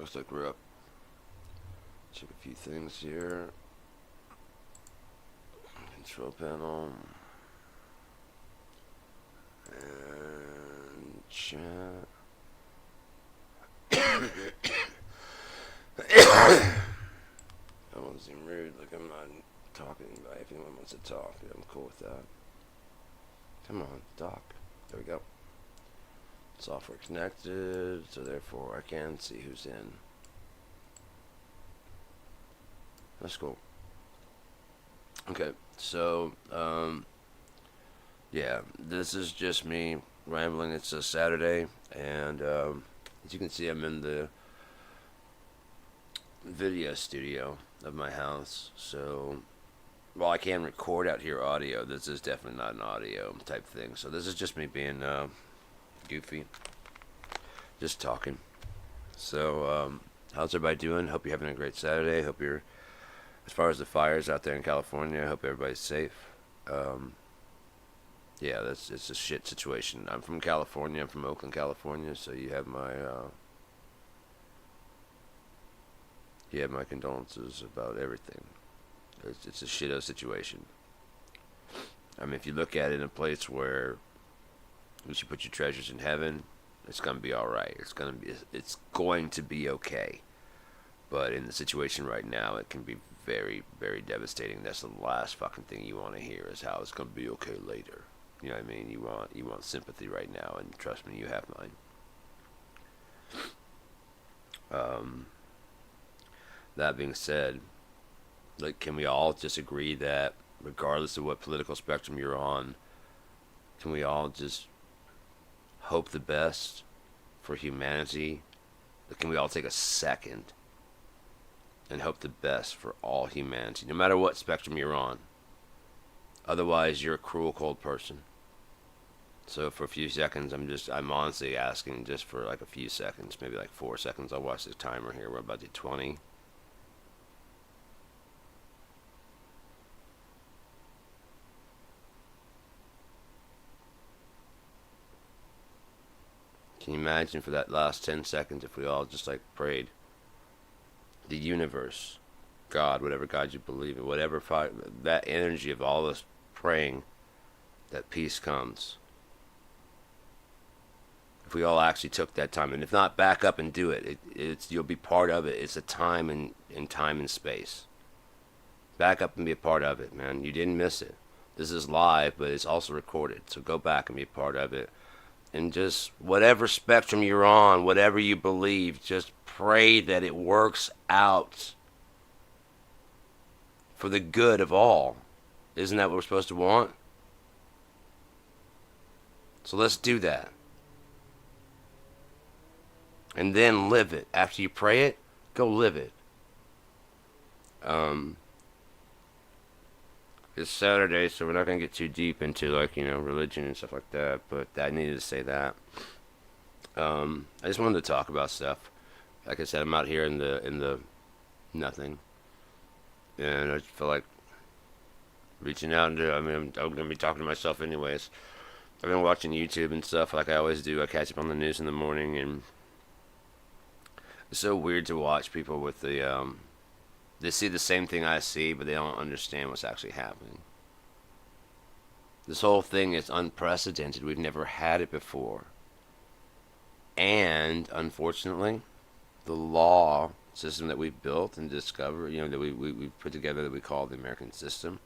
Looks like we're up. Check a few things here. Control panel. And chat. I won't seem rude. Like I'm not talking to anybody. If anyone wants to talk, I'm cool with that. Come on, talk. There we go. Software connected, so therefore I can see who's in. That's cool. Okay, so, yeah, this is just me rambling. It's a Saturday, and as you can see, I'm in the video studio of my house. So, while I can record out here audio, this is definitely not an audio type thing. So, this is just me being goofy, just talking. So, how's everybody doing? Hope you're having a great Saturday. Hope you're, as far as the fires out there in California, I hope everybody's safe. Yeah, it's a shit situation. I'm from California. I'm from Oakland, California. So you have my condolences about everything. It's a shitto situation. I mean, if you look at it in a place where you should put your treasures in heaven, it's gonna be all right. It's going to be okay. But in the situation right now, it can be very, very devastating. That's the last fucking thing you want to hear is how it's gonna be okay later. You know what I mean? You want sympathy right now, and trust me, you have mine. That being said, like, can we all just agree that regardless of what political spectrum you're on, can we all just hope the best for humanity? Like, can we all take a second and hope the best for all humanity, no matter what spectrum you're on? Otherwise, you're a cruel, cold person. So for a few seconds, I'm honestly asking just for like a few seconds, maybe like 4 seconds. I'll watch the timer here. We're about to 20. Can you imagine for that last 10 seconds if we all just like prayed? The universe, God, whatever God you believe in, whatever that energy of all us praying that peace comes. If we all actually took that time, and if not, back up and do it. You'll be part of it. It's a time in time and space. Back up and be a part of it, man. You didn't miss it. This is live, but it's also recorded. So go back and be a part of it. And just whatever spectrum you're on, whatever you believe, just pray that it works out for the good of all. Isn't that what we're supposed to want? So let's do that. And then live it. After you pray it, go live it. It's Saturday, so we're not going to get too deep into, like, religion and stuff like that, but I needed to say that. I just wanted to talk about stuff. Like I said, I'm out here in the nothing. And I just feel like reaching out and I'm going to be talking to myself anyways. I've been watching YouTube and stuff like I always do. I catch up on the news in the morning, and it's so weird to watch people with they see the same thing I see, but they don't understand what's actually happening. This whole thing is unprecedented. We've never had it before. And, unfortunately, the law system that we've built and discovered, that we've put together that we call the American system,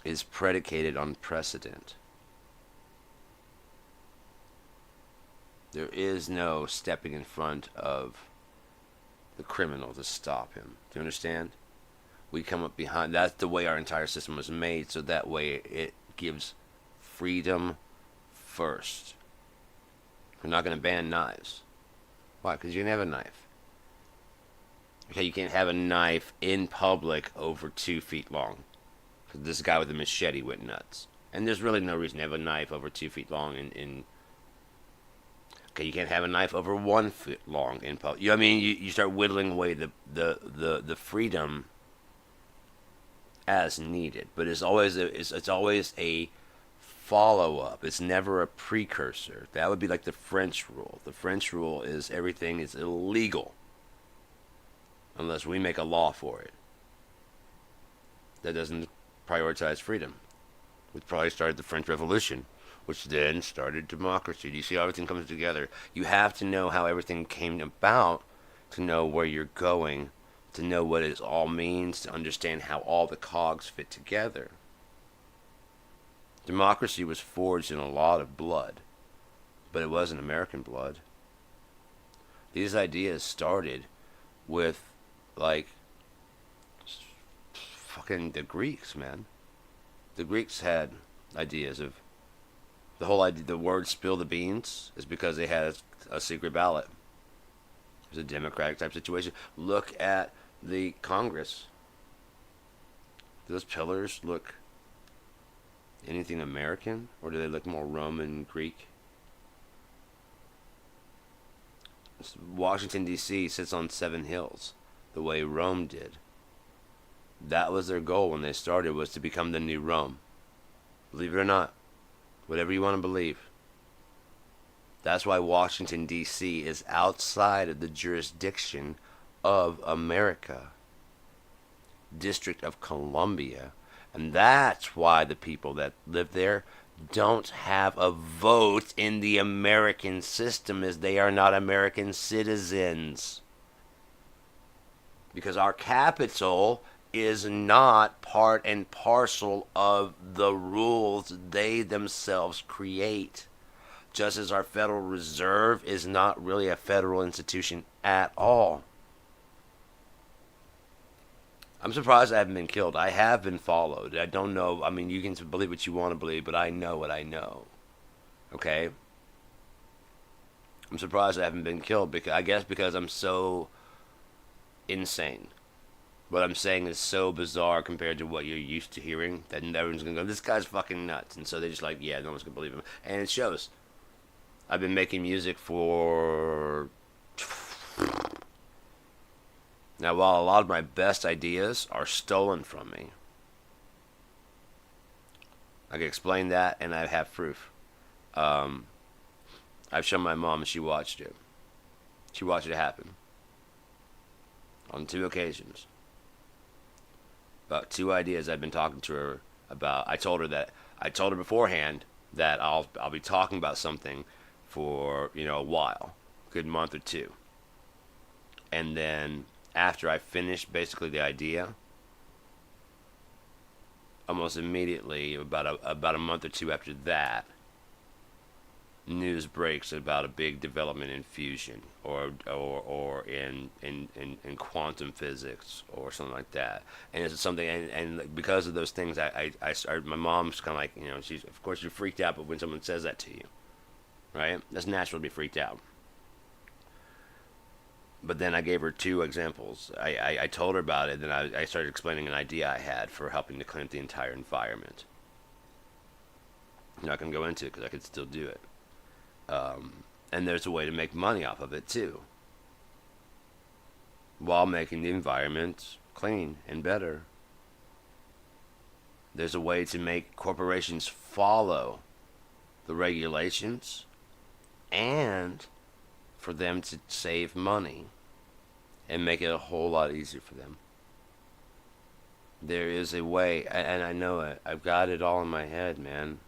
is predicated on precedent. There is no stepping in front of the criminal to stop him. Do you understand? We come up behind. That's the way our entire system was made, so that way it gives freedom first. We're not going to ban knives. Why? Because you can have a knife. Okay, you can't have a knife in public over 2 feet long. Because this guy with a machete went nuts. And there's really no reason to have a knife over 2 feet long in okay, you can't have a knife over 1 foot long in public. You start whittling away the freedom as needed, but it's always a follow-up. It's never a precursor. That would be like the French rule. The French rule is everything is illegal unless we make a law for it. That doesn't prioritize freedom. Which probably started the French Revolution, which then started democracy. Do you see how everything comes together? You have to know how everything came about to know where you're going, to know what it all means, to understand how all the cogs fit together. Democracy was forged in a lot of blood, but it wasn't American blood. These ideas started with, like, fucking the Greeks, man. The Greeks had ideas of the whole idea. The word "spill the beans" is because they had a secret ballot. It was a democratic type situation. Look at the Congress. Do those pillars look anything American, or do they look more Roman, Greek? Washington, D.C. sits on 7 hills, the way Rome did. That was their goal when they started, was to become the new Rome. Believe it or not. Whatever you want to believe. That's why Washington, D.C. is outside of the jurisdiction of America. District of Columbia. And that's why the people that live there don't have a vote in the American system, as they are not American citizens. Because our capital is not part and parcel of the rules they themselves create. Just as our Federal Reserve is not really a federal institution at all. I'm surprised I haven't been killed. I have been followed. I don't know. I mean, you can believe what you want to believe, but I know what I know. Okay? I'm surprised I haven't been killed, because I guess because I'm so insane. What I'm saying is so bizarre compared to what you're used to hearing that everyone's going to go, this guy's fucking nuts. And so they're just like, yeah, no one's going to believe him. And it shows. I've been making music for... Now, while a lot of my best ideas are stolen from me, I can explain that, and I have proof. I've shown my mom, and she watched it. She watched it happen. On 2 occasions. About 2 ideas I've been talking to her about. I told her beforehand that I'll be talking about something for, a while, good month or 2. And then after I finished basically the idea, almost immediately, about a month or 2 after that, news breaks about a big development in fusion or in quantum physics or something like that. And it's something, and because of those things, I started. My mom's kind of like, she's, of course you're freaked out, but when someone says that to you, right, that's natural to be freaked out. But then I gave her 2 examples. I told her about it, then I started explaining an idea I had for helping to clean up the entire environment. I'm not going to go into it because I could still do it. And there's a way to make money off of it too, while making the environment clean and better. There's a way to make corporations follow the regulations and for them to save money and make it a whole lot easier for them. There is a way, and I know it. I've got it all in my head, man.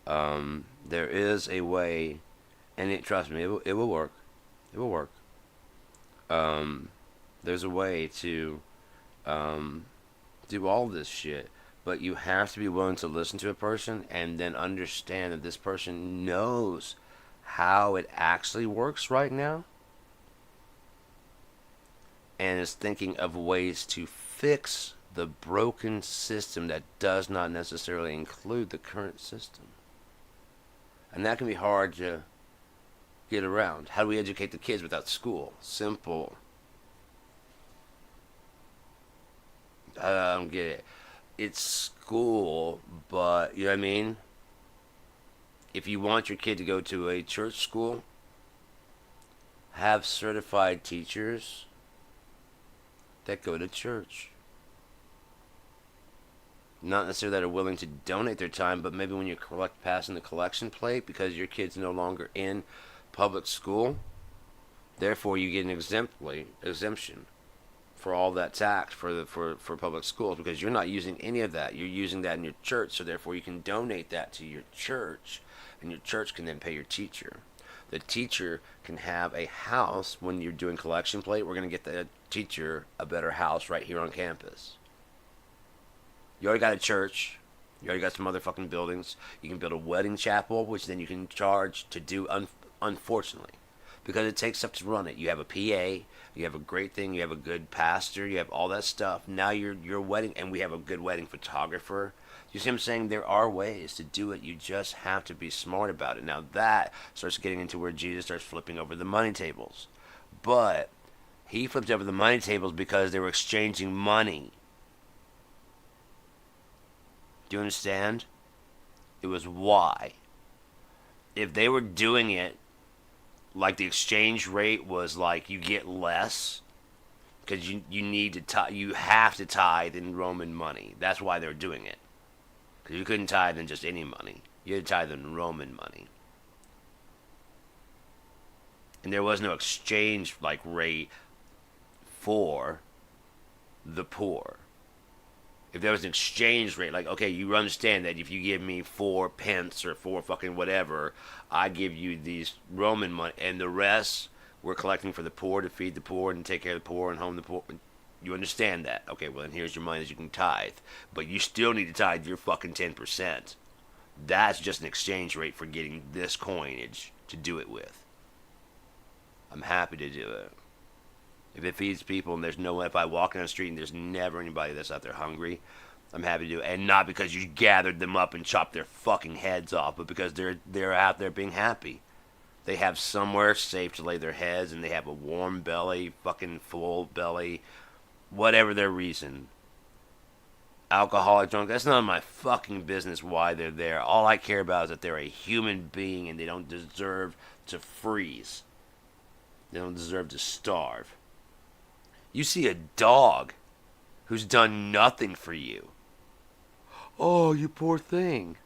There is a way, and trust me, it will work. It will work. There's a way to do all this shit, but you have to be willing to listen to a person and then understand that this person knows how it actually works right now and is thinking of ways to fix the broken system that does not necessarily include the current system. And that can be hard to get around. How do we educate the kids without school? Simple. I don't get it. It's school, but, you know what I mean? If you want your kid to go to a church school, have certified teachers that go to church. Not necessarily that are willing to donate their time, but maybe when you're passing the collection plate because your kid's no longer in public school, therefore you get an exemption for all that tax for public schools because you're not using any of that. You're using that in your church, so therefore you can donate that to your church, and your church can then pay your teacher. The teacher can have a house when you're doing collection plate. We're going to get the teacher a better house right here on campus. You already got a church. You already got some other fucking buildings. You can build a wedding chapel, which then you can charge to do, unfortunately. Because it takes stuff to run it. You have a PA, you have a great thing, you have a good pastor, you have all that stuff. Now your wedding, and we have a good wedding photographer. You see what I'm saying? There are ways to do it. You just have to be smart about it. Now that starts getting into where Jesus starts flipping over the money tables. But he flipped over the money tables because they were exchanging money. Do you understand? It was why. If they were doing it like the exchange rate was like you get less because you need to you have to tithe in Roman money. That's why they're doing it. Because you couldn't tithe in just any money. You had to tithe in Roman money. And there was no exchange like rate for the poor. If there was an exchange rate, like, okay, you understand that if you give me 4 pence or 4 fucking whatever, I give you these Roman money, and the rest we're collecting for the poor to feed the poor and take care of the poor and home the poor. You understand that? Okay, well then here's your money that you can tithe, but you still need to tithe your fucking 10%. That's just an exchange rate for getting this coinage to do it with. I'm happy to do it. If it feeds people and there's no one, if I walk down the street and there's never anybody that's out there hungry, I'm happy to do it. And not because you gathered them up and chopped their fucking heads off, but because they're out there being happy. They have somewhere safe to lay their heads, and they have a warm belly, fucking full belly, whatever their reason. Alcoholic, drunk, that's none of my fucking business why they're there. All I care about is that they're a human being and they don't deserve to freeze. They don't deserve to starve. You see a dog who's done nothing for you. Oh, you poor thing.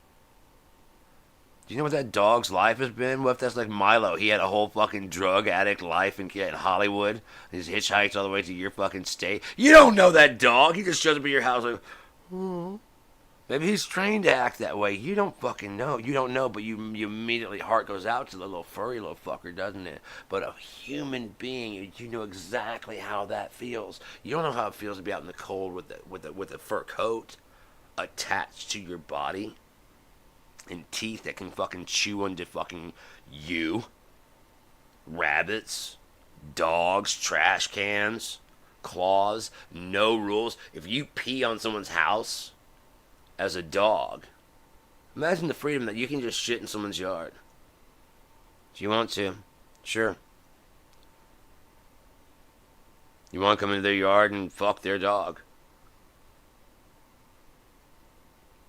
Do you know what that dog's life has been? What if that's like Milo? He had a whole fucking drug addict life in Hollywood. He's hitchhiked all the way to your fucking state. You don't know that dog. He just shows up at your house like, oh. Maybe he's trained to act that way. You don't fucking know. You don't know, but you immediately heart goes out to the little furry little fucker, doesn't it? But a human being, you know exactly how that feels. You don't know how it feels to be out in the cold with a fur coat attached to your body and teeth that can fucking chew into fucking you. Rabbits, dogs, trash cans, claws, no rules. If you pee on someone's house as a dog, imagine the freedom that you can just shit in someone's yard. If you want to, sure. You want to come into their yard and fuck their dog.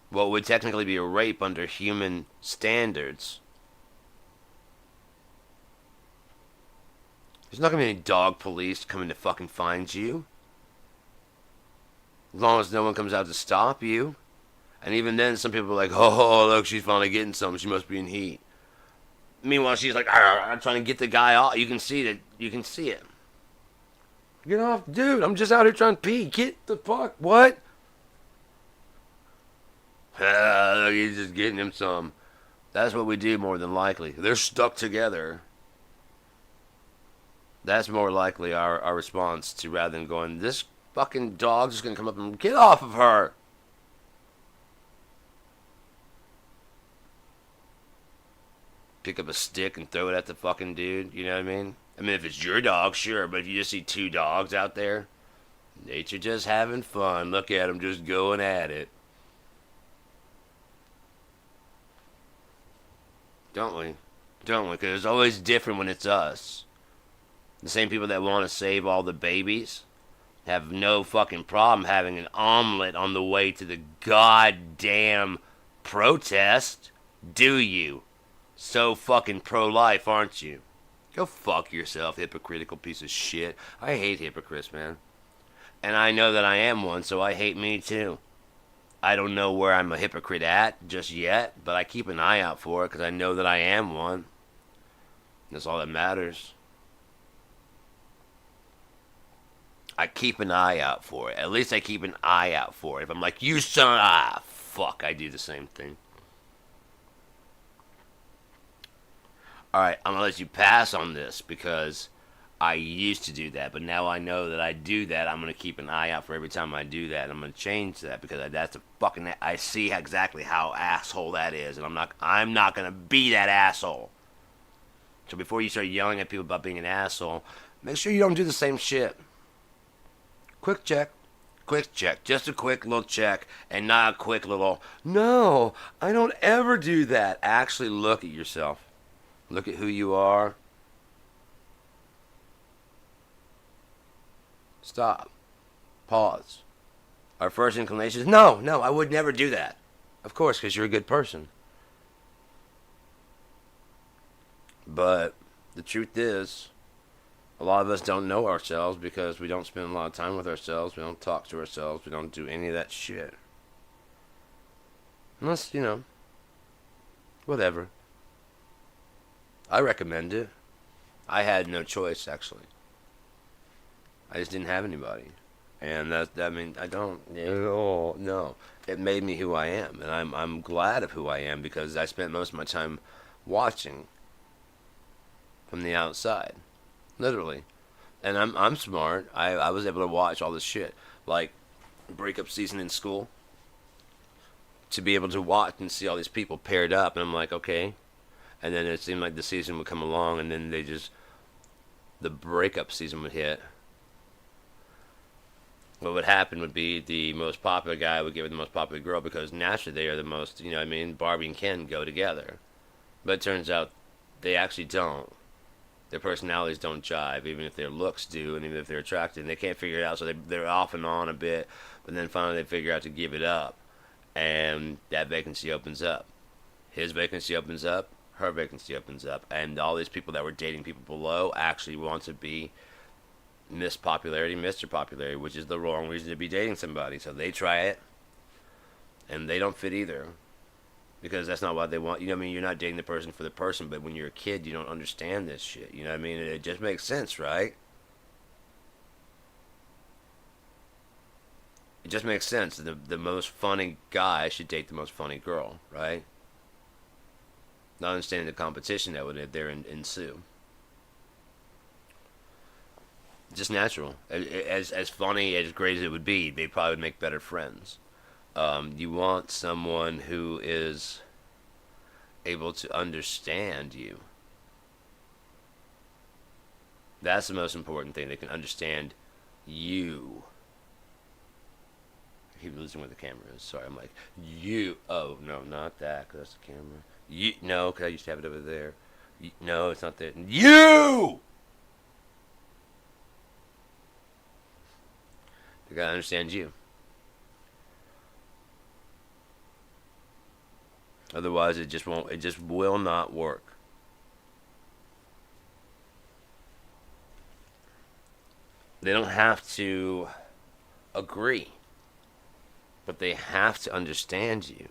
What would technically be a rape under human standards. There's not going to be any dog police coming to fucking find you. As long as no one comes out to stop you. And even then, some people are like, oh, look, she's finally getting something. She must be in heat. Meanwhile, she's like, I'm trying to get the guy off. You can see that. You can see it. Get off, dude. I'm just out here trying to pee. Get the fuck. What? Look, he's just getting him some. That's what we do more than likely. They're stuck together. That's more likely our response to rather than going, this fucking dog's just going to come up and get off of her. Pick up a stick and throw it at the fucking dude, you know what I mean? I mean, if it's your dog, sure, but if you just see 2 dogs out there, nature just having fun. Look at them just going at it. Don't we? Don't we? Because it's always different when it's us. The same people that want to save all the babies have no fucking problem having an omelet on the way to the goddamn protest, do you? So fucking pro-life, aren't you? Go fuck yourself, hypocritical piece of shit. I hate hypocrites, man. And I know that I am one, so I hate me too. I don't know where I'm a hypocrite at just yet, but I keep an eye out for it because I know that I am one. That's all that matters. I keep an eye out for it. At least I keep an eye out for it. If I'm like, you son, fuck, I do the same thing. Alright, I'm gonna let you pass on this because I used to do that, but now I know that I do that. I'm gonna keep an eye out for every time I do that. I'm gonna change that because that's a fucking. I see exactly how asshole that is, and I'm not gonna be that asshole. So before you start yelling at people about being an asshole, make sure you don't do the same shit. Quick check. Quick check. Just a quick little check and not a quick little, no, I don't ever do that. Actually look at yourself. Look at who you are. Stop. Pause. Our first inclination is, no, I would never do that. Of course, because you're a good person. But the truth is, a lot of us don't know ourselves because we don't spend a lot of time with ourselves. We don't talk to ourselves. We don't do any of that shit. Unless, whatever. I recommend it. I had no choice, actually. I just didn't have anybody. And I don't, no. It made me who I am. And I'm glad of who I am because I spent most of my time watching from the outside. Literally. And I'm smart. I was able to watch all this shit. Like, breakup season in school. To be able to watch and see all these people paired up. And I'm like, okay. And then it seemed like the season would come along and then the breakup season would hit. What would happen would be the most popular guy would get with the most popular girl because naturally they are the most, Barbie and Ken go together. But it turns out they actually don't. Their personalities don't jive, even if their looks do, and even if they're attractive. And they can't figure it out, so they're off and on a bit. But then finally they figure out to give it up. And that vacancy opens up. His vacancy opens up. Her vacancy opens up. And all these people that were dating people below actually want to be Miss Popularity, Mr. Popularity, which is the wrong reason to be dating somebody. So they try it, and they don't fit either. Because that's not what they want. You're not dating the person for the person, but when you're a kid, you don't understand this shit. It just makes sense, right? It just makes sense. The most funny guy should date the most funny girl, right? Not understanding the competition that would ensue. Just natural. As funny, as great as it would be, they probably would make better friends. You want someone who is able to understand you. That's the most important thing. They can understand you. I keep losing where the camera is. Sorry, I'm like, you. Oh, no, not that, because that's the camera. You. No, because I used to have it over there. No, it's not there. You! They gotta understand you. Otherwise, it just won't. It just will not work. They don't have to agree, but they have to understand you,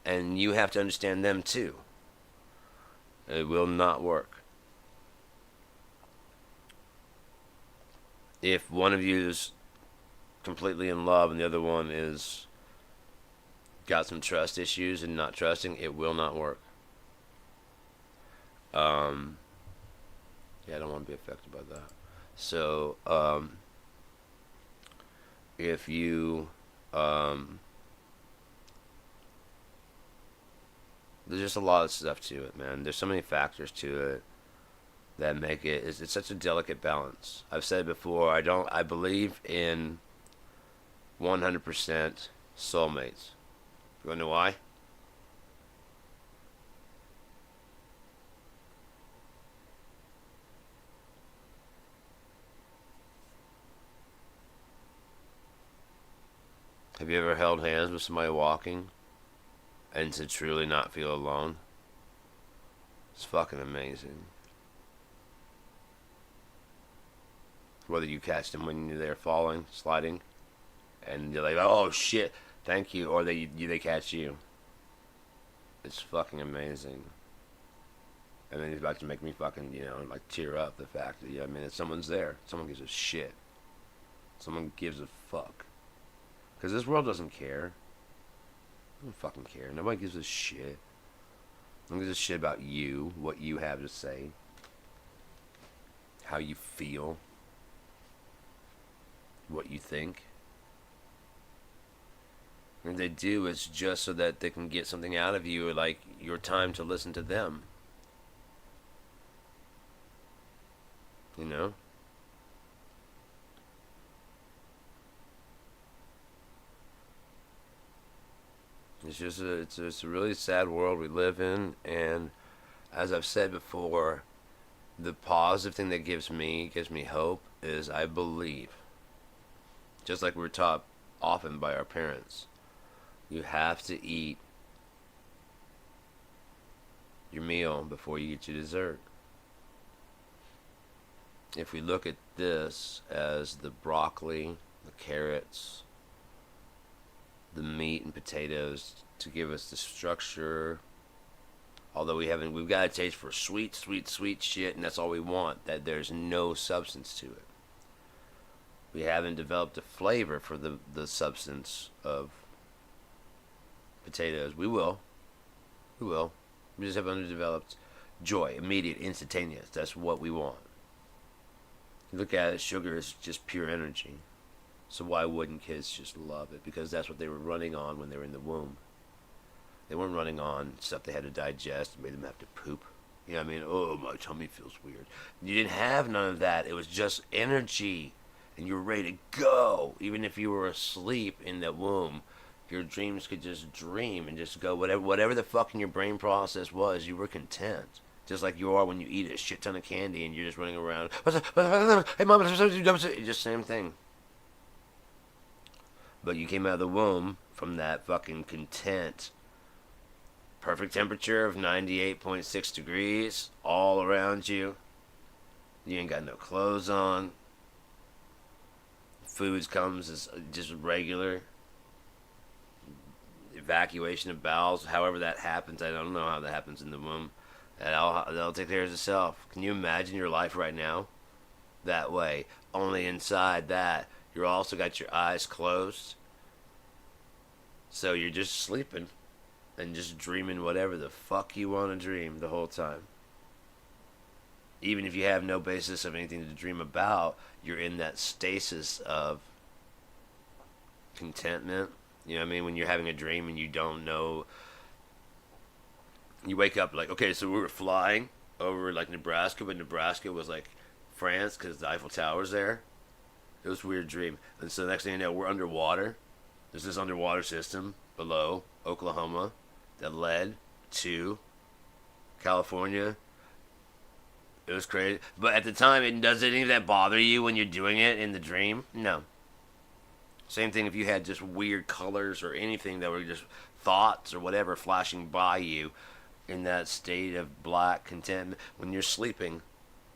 and you have to understand them too. It will not work. If one of you is completely in love and the other one is got some trust issues and not trusting, it will not work. Yeah, I don't want to be affected by that. So, if you, there's just a lot of stuff to it, man. There's so many factors to it that make it, it's such a delicate balance. I've said before, I believe in 100% soulmates. You wanna know why? Have you ever held hands with somebody walking and to truly not feel alone? It's fucking amazing. Whether you catch them when they're falling, sliding, and you're like, oh shit, Thank you, or they catch you. It's fucking amazing. And then he's about to make me fucking, like tear up the fact that, I mean, that someone's there. Someone gives a shit. Someone gives a fuck. Because this world doesn't care. They don't fucking care. Nobody gives a shit. Nobody gives a shit about you, what you have to say, how you feel, what you think. And if they do, it's just so that they can get something out of you, like your time to listen to them. You know? It's a really sad world we live in, and as I've said before, the positive thing that gives me hope is I believe, just like we were taught often by our parents, you have to eat your meal before you eat your dessert. If we look at this as the broccoli, the carrots, the meat and potatoes to give us the structure, although we've got a taste for sweet, sweet, sweet shit, and that's all we want, that there's no substance to it. We haven't developed a flavor for the substance of potatoes. We will. We will. We just have underdeveloped joy, immediate, instantaneous. That's what we want. You look at it, sugar is just pure energy. So why wouldn't kids just love it? Because that's what they were running on when they were in the womb. They weren't running on stuff they had to digest and made them have to poop. You know what I mean? Oh, my tummy feels weird. You didn't have none of that. It was just energy. And you were ready to go. Even if you were asleep in the womb, your dreams could just dream and just go. Whatever the fucking your brain process was, you were content. Just like you are when you eat a shit ton of candy and you're just running around. Hey, mom, it's just same thing. But you came out of the womb from that fucking content. Perfect temperature of 98.6 degrees all around you. You ain't got no clothes on. Food comes as just regular. Evacuation of bowels, however that happens. I don't know how that happens in the womb. That'll take care of itself. Can you imagine your life right now? That way. Only inside that, you're also got your eyes closed. So you're just sleeping and just dreaming whatever the fuck you want to dream the whole time. Even if you have no basis of anything to dream about, you're in that stasis of contentment. You know what I mean? When you're having a dream and you don't know, you wake up like, okay, so we were flying over like Nebraska, but Nebraska was like France because the Eiffel Tower's there. It was a weird dream. And so the next thing you know, we're underwater. There's this underwater system below Oklahoma that led to California. It was crazy. But at the time, does any of that bother you when you're doing it in the dream? No. Same thing if you had just weird colors or anything that were just thoughts or whatever flashing by you in that state of black contentment. When you're sleeping,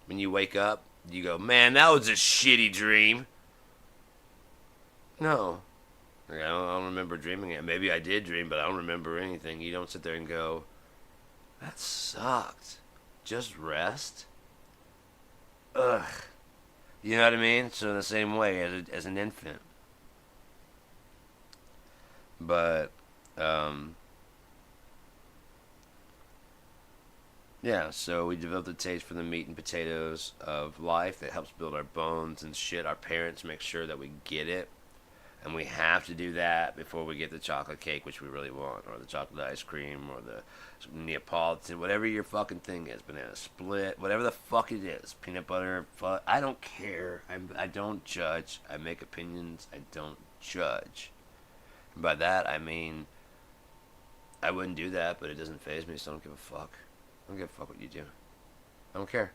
when you wake up, you go, man, that was a shitty dream. No. I don't remember dreaming it. Maybe I did dream, but I don't remember anything. You don't sit there and go, that sucked. Just rest. Ugh. You know what I mean? So in the same way as an infant. But, yeah, so we developed a taste for the meat and potatoes of life that helps build our bones and shit. Our parents make sure that we get it. And we have to do that before we get the chocolate cake, which we really want, or the chocolate ice cream, or the Neapolitan, whatever your fucking thing is, banana split, whatever the fuck it is, peanut butter, I don't care. I don't judge. I make opinions. I don't judge. And by that, I mean, I wouldn't do that, but it doesn't faze me, so I don't give a fuck. I don't give a fuck what you do. I don't care.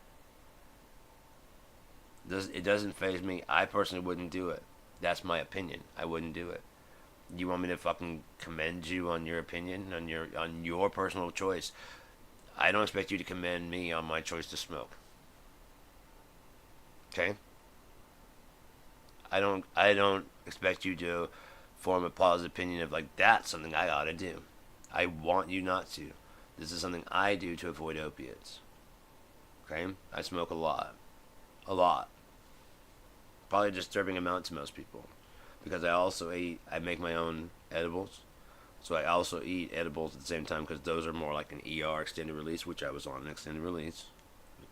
It doesn't faze me. I personally wouldn't do it. That's my opinion. I wouldn't do it. You want me to fucking commend you on your opinion, on your personal choice? I don't expect you to commend me on my choice to smoke. Okay? I don't expect you to form a positive opinion of like that's something I ought to do. I want you not to. This is something I do to avoid opiates. Okay? I smoke a lot. A lot. Probably a disturbing amount to most people. Because I make my own edibles. So I also eat edibles at the same time because those are more like an ER extended release, which I was on an extended release.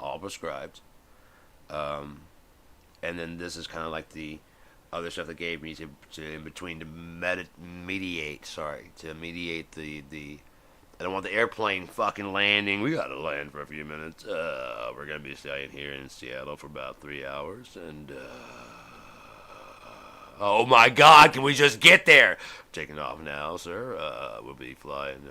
All prescribed. And then this is kind of like the other stuff that gave me to in between to mediate the I don't want the airplane fucking landing. We gotta land for a few minutes. We're gonna be staying here in Seattle for about 3 hours, and oh my God, can we just get there? Taking off now, sir. We'll be flying.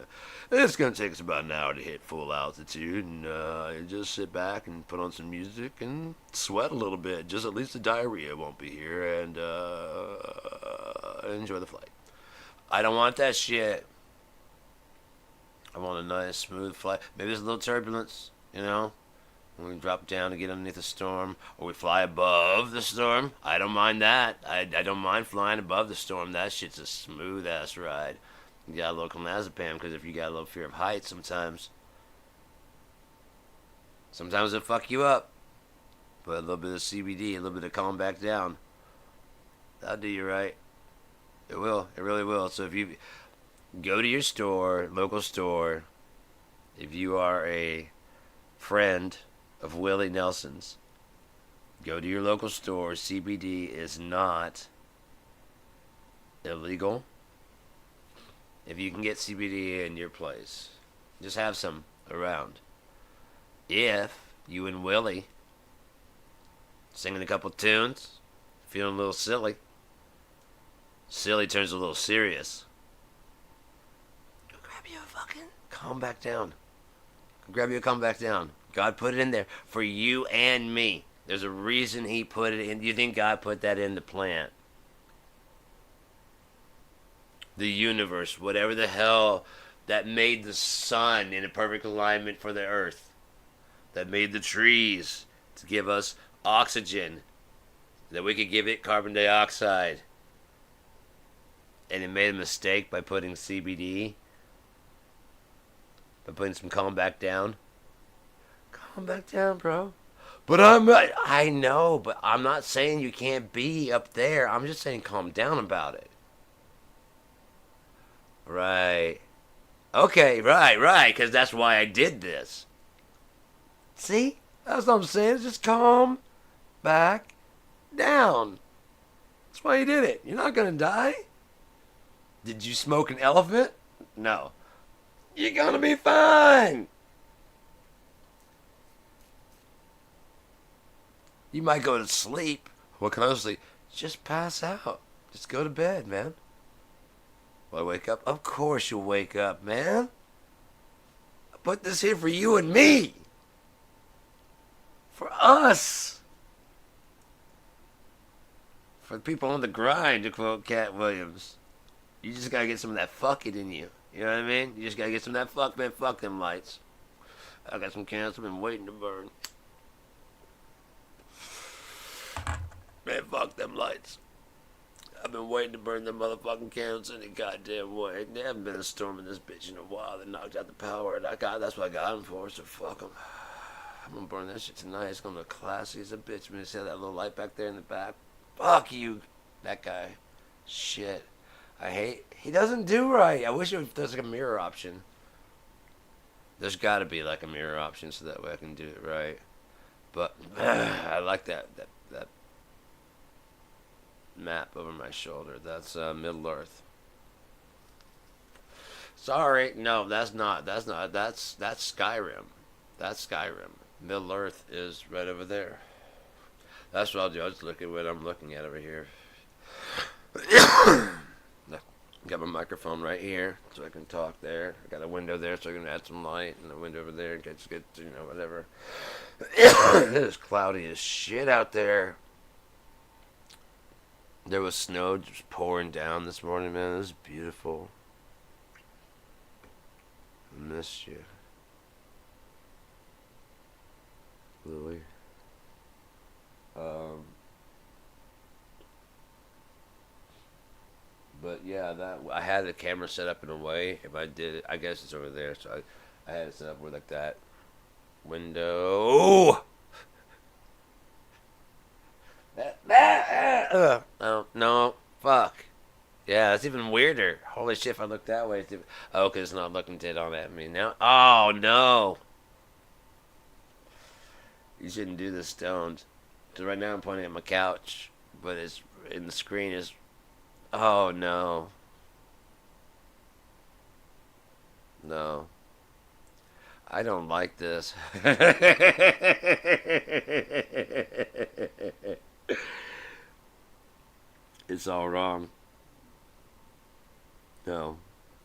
It's gonna take us about an hour to hit full altitude, and just sit back and put on some music and sweat a little bit. Just at least the diarrhea won't be here, and enjoy the flight. I don't want that shit. I want a nice, smooth flight. Maybe there's a little turbulence, you know? When we drop down to get underneath the storm, or we fly above the storm. I don't mind that. I don't mind flying above the storm. That shit's a smooth-ass ride. You got a little clonazepam, because if you got a little fear of heights sometimes it'll fuck you up. But a little bit of CBD, a little bit of calm back down, that'll do you right. It will. It really will. So if you go to your store, local store, if you are a friend of Willie Nelson's, go to your local store. CBD is not illegal. If you can get CBD in your place, just have some around. If you and Willie singing a couple tunes, feeling a little silly turns a little serious, go grab you a fucking calm back down. Go grab you a calm back down. God put it in there for you and me. There's a reason he put it in. You think God put that in the plant? The universe, whatever the hell that made the sun in a perfect alignment for the earth, that made the trees to give us oxygen, that we could give it carbon dioxide, and it made a mistake by putting CBD, by putting some calm back down. Calm back down, bro. But I know, but I'm not saying you can't be up there. I'm just saying calm down about it. Right. Okay, right, because that's why I did this. See? That's what I'm saying. Just calm back down. That's why you did it. You're not going to die. Did you smoke an elephant? No. You're going to be fine. You might go to sleep. What kind of sleep? Just pass out. Just go to bed, man. Will I wake up? Of course you'll wake up, man. I put this here for you and me. For us. For the people on the grind, to quote Cat Williams. You just gotta get some of that fuck it in you. You know what I mean? You just gotta get some of that fuck, man. Fuck them lights. I got some cans I've been waiting to burn. Man, fuck them lights. I've been waiting to burn them motherfucking candles any goddamn way. They haven't been a storm in this bitch in a while. They knocked out the power, and that's what I got them for, so fuck them. I'm gonna burn that shit tonight. It's gonna look classy as a bitch. I'm gonna see that little light back there in the back. Fuck you, that guy. Shit. He doesn't do right. I wish there's like a mirror option. There's gotta be like a mirror option so that way I can do it right. But I like that map over my shoulder. That's Middle Earth. Sorry, no, that's not. That's Skyrim. That's Skyrim. Middle Earth is right over there. That's what I'll do. I'll just look at what I'm looking at over here. Got my microphone right here, so I can talk there. I got a window there, so I can add some light, and a window over there, just get, whatever. It is cloudy as shit out there. There was snow just pouring down this morning, man. It was beautiful. I missed you, Louie. But yeah, that I had the camera set up in a way. If I did it, I guess it's over there. So I had it set up where like that window. Oh no, fuck. Yeah, that's even weirder. Holy shit! If I look that way, oh, cause it's not looking dead on at me now. Oh no, you shouldn't do this stoned. Cause right now I'm pointing at my couch, but it's in the screen is. Oh no, no. I don't like this. It's all wrong. No.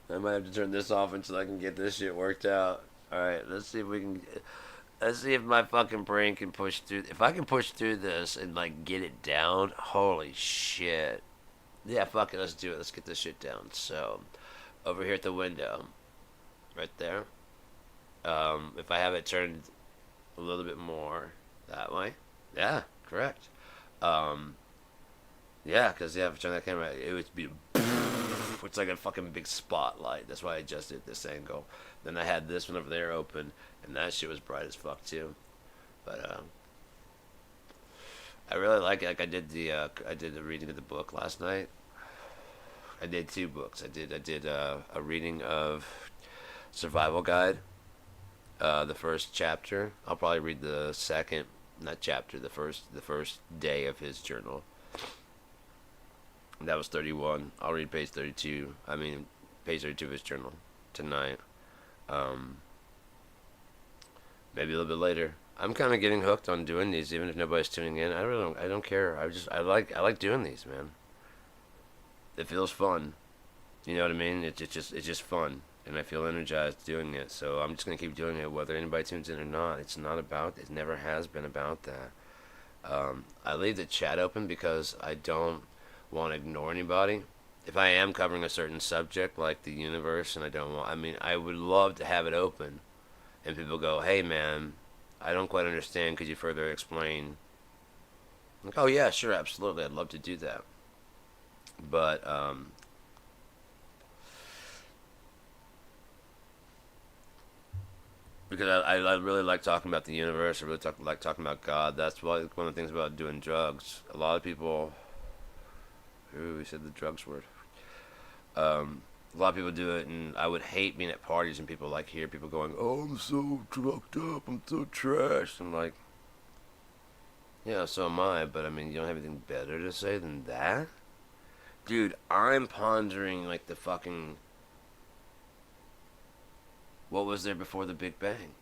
I might have to turn this off until I can get this shit worked out. Alright, let's see if we can. Let's see if my fucking brain can push through. If I can push through this and, like, get it down, holy shit. Yeah, fuck it, let's do it. Let's get this shit down. So, over here at the window, right there. If I have it turned a little bit more that way. Yeah, correct. Um, yeah, because yeah, if I turn that camera, it would be. It's like a fucking big spotlight. That's why I adjusted this angle. Then I had this one over there open, and that shit was bright as fuck too. But I really like it. Like I did the reading of the book last night. I did two books. I did a reading of Survival Guide. The first chapter. I'll probably read the second, not chapter, the first day of his journal. That was 31. I'll read page 32. I mean, page 32 of his journal tonight. Um, Maybe a little bit later. I'm kind of getting hooked on doing these, even if nobody's tuning in. I really don't. I don't care. I like doing these, man. It feels fun. You know what I mean? It's just fun, and I feel energized doing it. So I'm just gonna keep doing it, whether anybody tunes in or not. It's not about. It never has been about that. I leave the chat open because I don't want to ignore anybody. If I am covering a certain subject like the universe, and I don't want, I mean, I would love to have it open, and people go, "Hey, man, I don't quite understand. Could you further explain?" I'm like, oh yeah, sure, absolutely, I'd love to do that. But because I really like talking about the universe. I really like talking about God. That's one of the things about doing drugs. A lot of people. Ooh, we said the drugs word. A lot of people do it, and I would hate being at parties and people like hear people going, "Oh, I'm so drugged up. I'm so trashed." I'm like, yeah, so am I. But I mean, you don't have anything better to say than that, dude. I'm pondering like the fucking what was there before the Big Bang.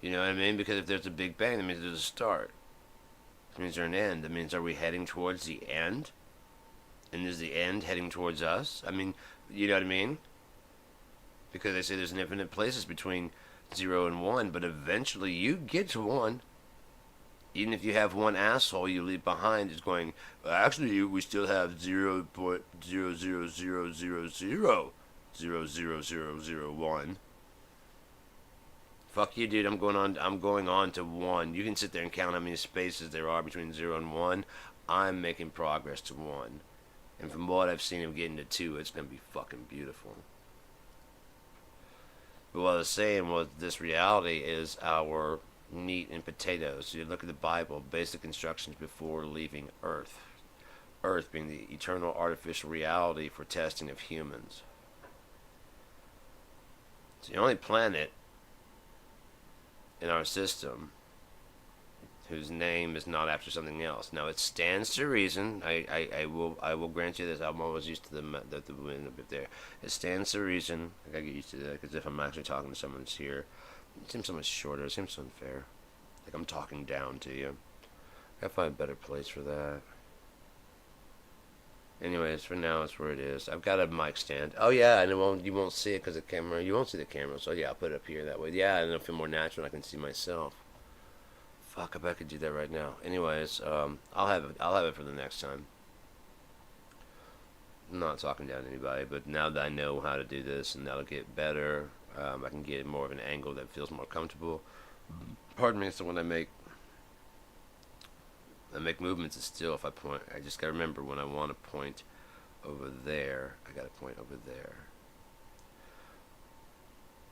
You know what I mean? Because if there's a Big Bang, that means there's a start. That means there's an end. That means are we heading towards the end? And is the end heading towards us? I mean, you know what I mean? Because they say there's infinite places between 0 and 1, but eventually you get to 1. Even if you have one asshole you leave behind is going, "Well, actually, we still have 0.00000000001. Fuck you, dude. I'm going on to 1. You can sit there and count how many spaces there are between 0 and 1. I'm making progress to 1. And from what I've seen of getting to 2, it's going to be fucking beautiful. But what I was saying was this reality is our meat and potatoes. So you look at the Bible, basic instructions before leaving Earth. Earth being the eternal artificial reality for testing of humans. It's the only planet in our system whose name is not after something else. Now it stands to reason. I will grant you this. I'm always used to the wind up there. It stands to reason. I gotta get used to that because if I'm actually talking to someone that's here, it seems so much shorter. It seems so unfair. Like I'm talking down to you. I gotta find a better place for that. Anyways, for now, it's where it is. I've got a mic stand. Oh yeah, and you won't see it because the camera. You won't see the camera, so yeah, I'll put it up here that way. Yeah, and it'll feel more natural. And I can see myself. Fuck, I bet I could do that right now. Anyways, I'll have it for the next time. I'm not talking down to anybody, but now that I know how to do this and that'll get better, I can get more of an angle that feels more comfortable. Pardon me, it's the one I make. I make movements still if I point. I just gotta remember when I want to point over there. I gotta point over there.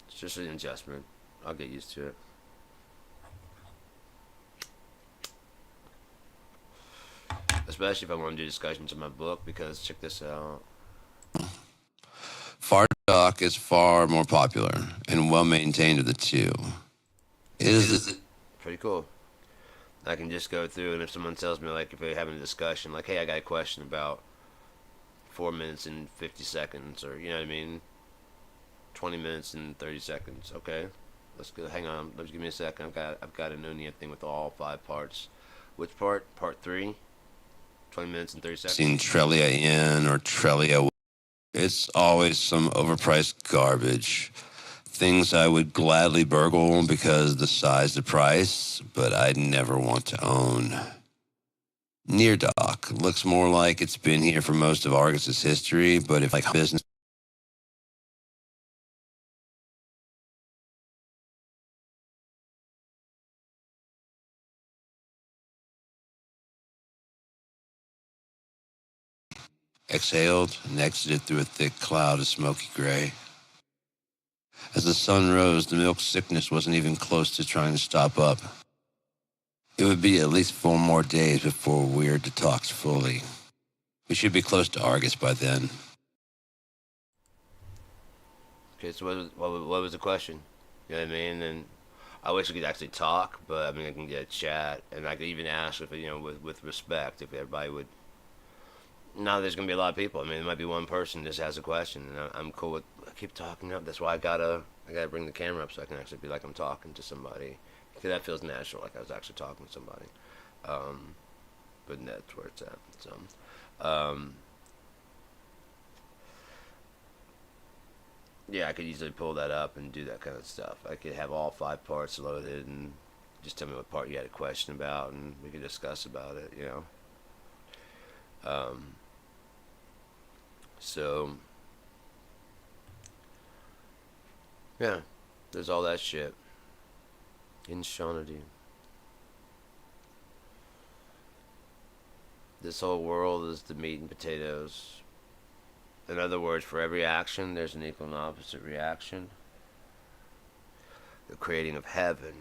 It's just an adjustment. I'll get used to it. Especially if I want to do discussions in my book, because check this out. Fart talk is far more popular and well maintained of the two. It is the Pretty cool. I can just go through, and if someone tells me, like, if they're having a discussion, like, hey, I got a question about 4 minutes and 50 seconds, or, you know what I mean? 20 minutes and 30 seconds. Okay. Let's go. Hang on. Let's give me a second. I've got a no thing with all 5 parts. Which part? Part 3? 20 minutes and 30 seconds. seen Trelia in or Trelia. It's always some overpriced garbage. Things I would gladly burgle because the size, the price, but I'd never want to own. Near Dock looks more like it's been here for most of Argus's history, but if like business exhaled and exited through a thick cloud of smoky gray. As the sun rose, the milk sickness wasn't even close to trying to stop up. It would be at least 4 more days before we're detoxed fully. We should be close to Argus by then. Okay, so what was the question? You know what I mean? And I wish we could actually talk, but I mean, I can get a chat, and I could even ask if, with respect, if everybody would. Now there's gonna be a lot of people. I mean, there might be one person that just has a question, and I'm cool with. I keep talking up. That's why I gotta bring the camera up so I can actually be like I'm talking to somebody, because that feels natural, like I was actually talking to somebody. Um, but that's where it's at. So, um, yeah, I could easily pull that up and do that kind of stuff. I could have all 5 parts loaded and just tell me what part you had a question about, and we could discuss about it. Um, so yeah, there's all that shit. In-Sean-ity. This whole world is the meat and potatoes. In other words, for every action, there's an equal and opposite reaction. The creating of heaven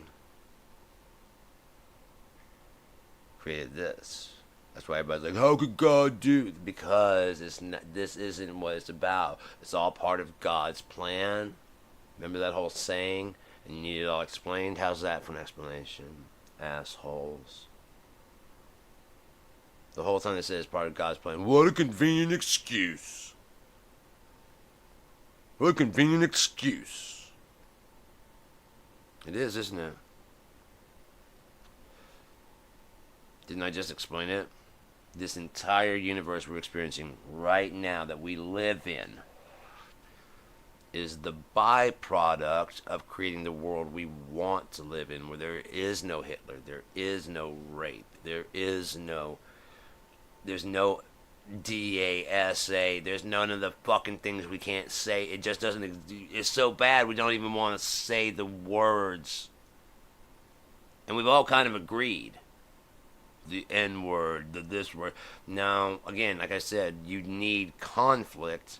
created this. That's why everybody's like, "How could God do?" Because it's not, this isn't what it's about. It's all part of God's plan. Remember that whole saying? And you need it all explained? How's that for an explanation? Assholes. The whole time they say it's part of God's plan. What a convenient excuse. What a convenient excuse. It is, isn't it? Didn't I just explain it? This entire universe we're experiencing right now that we live in is the byproduct of creating the world we want to live in, where there is no Hitler, there is no rape, there's no DASA, there's none of the fucking things we can't say. It just doesn't. It's so bad we don't even want to say the words. And we've all kind of agreed. The N word, the this word. Now, again, like I said, you need conflict,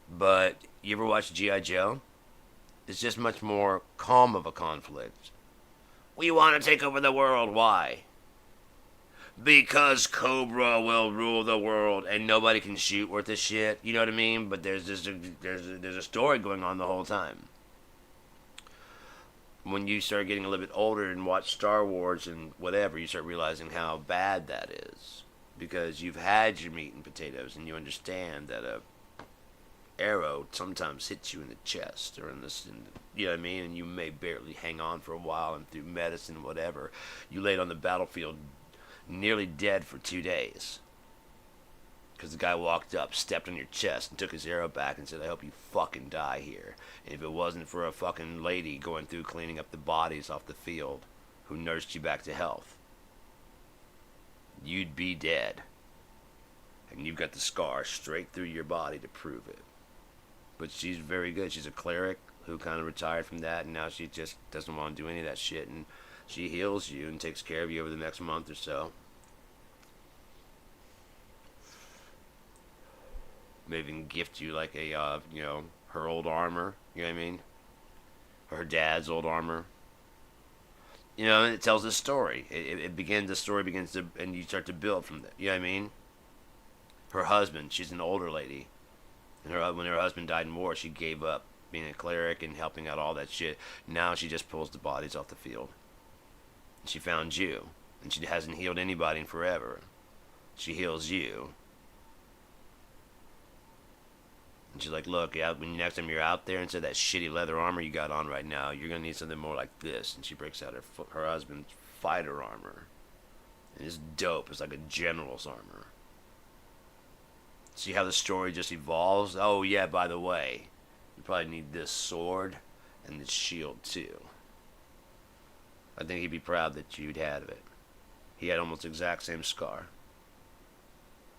but you ever watch G.I. Joe? It's just much more calm of a conflict. We want to take over the world. Why? Because Cobra will rule the world and nobody can shoot worth a shit. You know what I mean? But there's a story going on the whole time. When you start getting a little bit older and watch Star Wars and whatever, you start realizing how bad that is. Because you've had your meat and potatoes and you understand that a arrow sometimes hits you in the chest or you know what I mean? And you may barely hang on for a while, and through medicine, whatever, you laid on the battlefield nearly dead for 2 days. Because the guy walked up, stepped on your chest, and took his arrow back and said, "I hope you fucking die here." And if it wasn't for a fucking lady going through cleaning up the bodies off the field who nursed you back to health, you'd be dead. And you've got the scar straight through your body to prove it. But she's very good. She's a cleric who kind of retired from that, and now she just doesn't want to do any of that shit. And she heals you and takes care of you over the next month or so. Maybe even gift you like a, her old armor. You know what I mean? Or her dad's old armor. And it tells a story. The story begins to, and you start to build from that. You know what I mean? Her husband, she's an older lady, and when her husband died in war, she gave up being a cleric and helping out all that shit. Now she just pulls the bodies off the field. She found you, and she hasn't healed anybody in forever. She heals you, and she's like, "Look, yeah, when next time you're out there, instead of that shitty leather armor you got on right now, you're gonna need something more like this." And she breaks out her husband's fighter armor, and it's dope. It's like a general's armor. See how the story just evolves? Oh yeah, by the way, you probably need this sword and this shield too. I think he'd be proud that you'd had it. He had almost the exact same scar.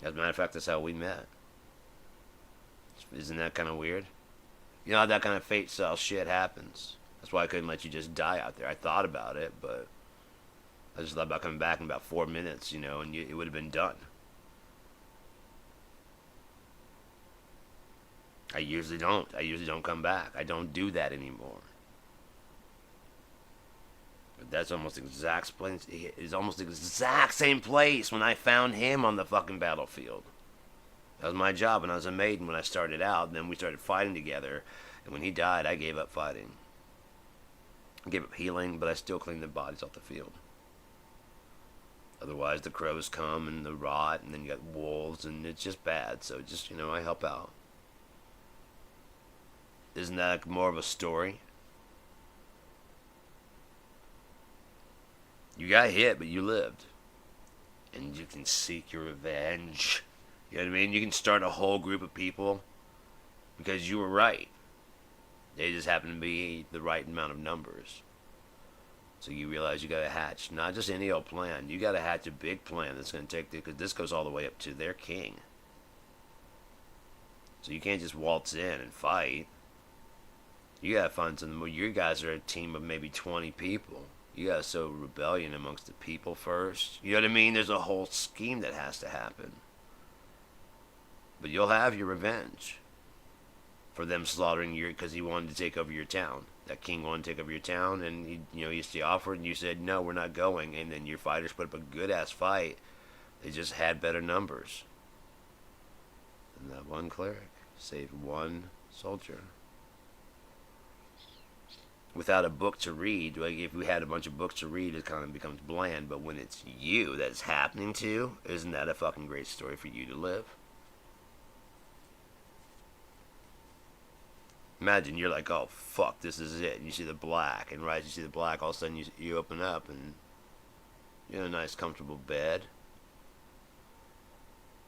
As a matter of fact, that's how we met. Isn't that kind of weird? You know how that kind of fate style shit happens. That's why I couldn't let you just die out there. I thought about it, but I just thought about coming back in about 4 minutes, and it would have been done. I usually don't. I usually don't come back. I don't do that anymore. But that's almost exact place. It's almost the exact same place when I found him on the fucking battlefield. That was my job when I was a maiden when I started out. And then we started fighting together. And when he died, I gave up fighting. I gave up healing, but I still cleaned the bodies off the field. Otherwise, the crows come and the rot, and then you got wolves, and it's just bad. So just, I help out. Isn't that more of a story? You got hit, but you lived. And you can seek your revenge. You know what I mean? You can start a whole group of people because you were right. They just happen to be the right amount of numbers. So you realize you got to hatch not just any old plan. You got to hatch a big plan that's going to take, because this goes all the way up to their king. So you can't just waltz in and fight. You got to find something more. You guys are a team of maybe 20 people. You got to sow rebellion amongst the people first. You know what I mean? There's a whole scheme that has to happen. But you'll have your revenge for them slaughtering you because he wanted to take over your town. That king wanted to take over your town, and he offered, and you said no, we're not going. And then your fighters put up a good ass fight. They just had better numbers. And that one cleric saved one soldier. Without a book to read, like if we had a bunch of books to read, it kind of becomes bland. But when it's you that's happening to, isn't that a fucking great story for you to live? Imagine you're like, oh fuck, this is it. And you see the black, and right as you see the black, all of a sudden you open up and you're in a nice comfortable bed.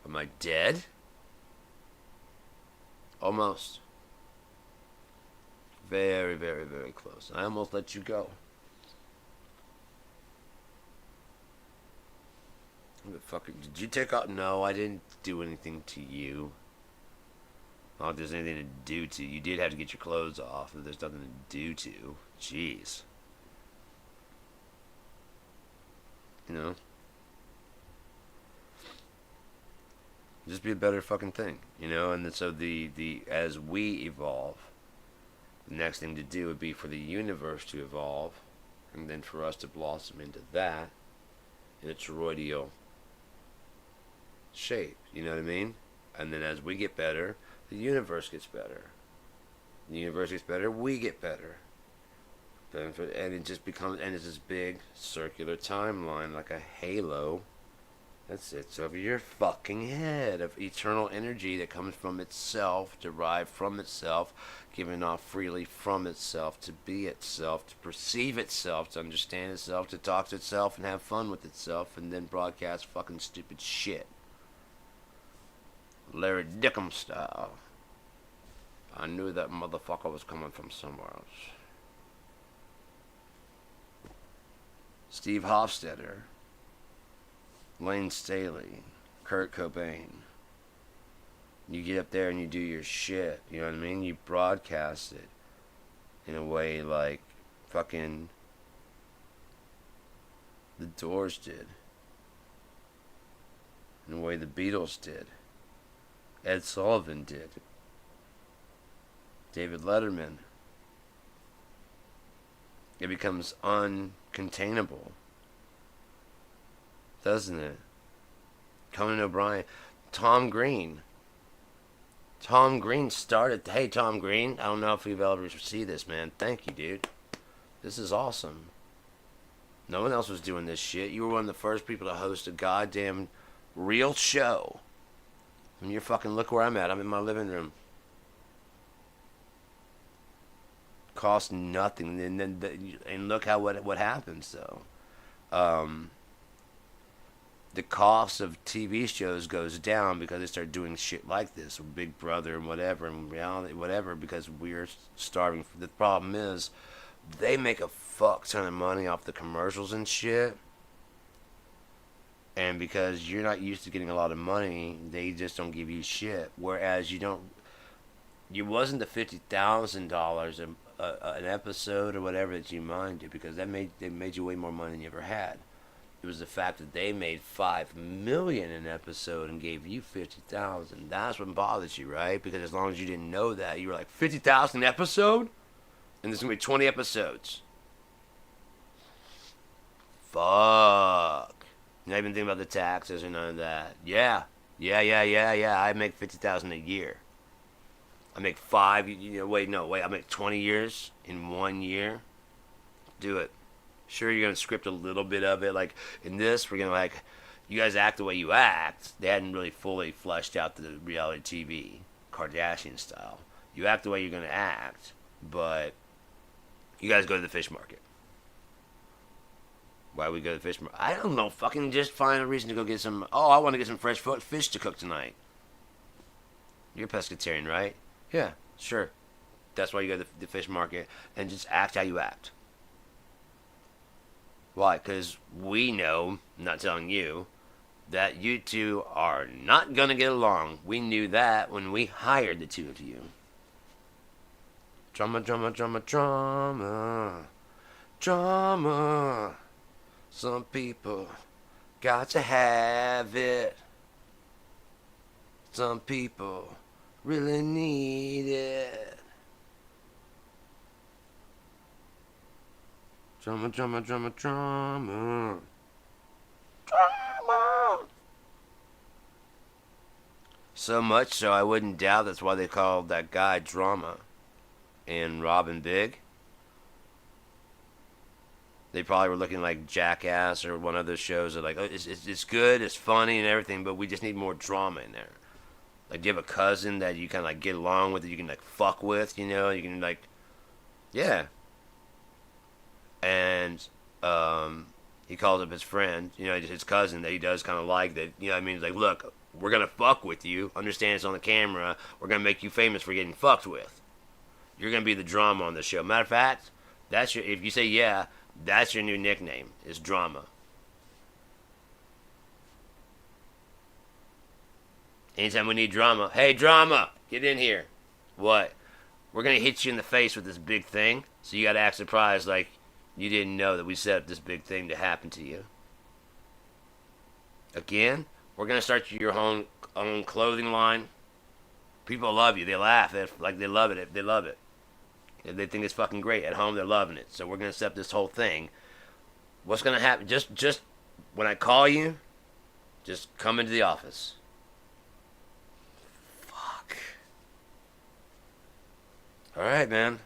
Am I dead? Almost. Very, very, very close. I almost let you go. But fucking, did you take off? No, I didn't do anything to you. Not if there's anything to do to you. You did have to get your clothes off, but there's nothing to do to. Jeez. Just be a better fucking thing, And so the as we evolve, the next thing to do would be for the universe to evolve, and then for us to blossom into that in a toroidal shape. You know what I mean? And then as we get better, the universe gets better. The universe gets better, we get better. And it just becomes, and it's this big circular timeline, like a halo that sits over your fucking head of eternal energy that comes from itself, derived from itself, given off freely from itself, to be itself, to perceive itself, to understand itself, to talk to itself and have fun with itself, and then broadcast fucking stupid shit. Larry Dickham style. I knew that motherfucker was coming from somewhere else. Steve Hofstetter, Lane Staley, Kurt Cobain. You get up there and you do your shit, you know what I mean? You broadcast it in a way like fucking the Doors did. In a way the Beatles did. Ed Sullivan did. David Letterman. It becomes uncontainable, doesn't it? Conan O'Brien. Tom Green. Tom Green started. Hey, Tom Green. I don't know if you've ever see this, man. Thank you, dude. This is awesome. No one else was doing this shit. You were one of the first people to host a goddamn real show. And you're fucking, look where I'm at. I'm in my living room. Cost nothing, and look how what happens though. The cost of TV shows goes down because they start doing shit like this, or Big Brother and whatever, and reality whatever, because we're starving. The problem is, they make a fuck ton of money off the commercials and shit, and because you're not used to getting a lot of money, they just don't give you shit. Whereas you wasn't the $50,000 an episode or whatever that you minded, because they made you way more money than you ever had. It was the fact that they made $5 million an episode and gave you 50,000. That's what bothers you, right? Because as long as you didn't know that, you were like 50,000 episode, and there's gonna be 20 episodes. Fuck. You're not even thinking about the taxes or none of that. Yeah. I make 50,000 a year. I make I make 20 years in 1 year. Do it. Sure, you're going to script a little bit of it. Like, in this, we're going to, you guys act the way you act. They hadn't really fully fleshed out the reality TV, Kardashian style. You act the way you're going to act, but you guys go to the fish market. Why we go to the fish market? I don't know. Fucking just find a reason to go get some. Oh, I want to get some fresh fish to cook tonight. You're a pescatarian, right? Yeah, sure. That's why you go to the fish market and just act how you act. Why? Because we know, I'm not telling you, that you two are not going to get along. We knew that when we hired the two of you. Drama, drama, drama, drama. Drama. Some people got to have it. Some people really need it. Drama, drama, drama, drama. Drama. So much so I wouldn't doubt that's why they called that guy Drama and Robin Big. They probably were looking like Jackass or one of those shows that it's good, it's funny and everything, but we just need more drama in there. Like, do you have a cousin that you kind of get along with, that you can fuck with, you can yeah. And he calls up his friend, his cousin that he does kind of like, that, he's like, look, we're gonna fuck with you. Understand it's on the camera. We're gonna make you famous for getting fucked with. You're gonna be the drama on the show. Matter of fact, if you say yeah, that's your new nickname. Is Drama. Anytime we need drama, hey Drama, get in here. What? We're gonna hit you in the face with this big thing, so you gotta act surprised like you didn't know that we set up this big thing to happen to you. Again, we're gonna start your own clothing line. People love you. They laugh. They love it. They love it. They think it's fucking great. At home, they're loving it. So we're gonna set up this whole thing. What's gonna happen? Just when I call you, just come into the office. Fuck. All right, man.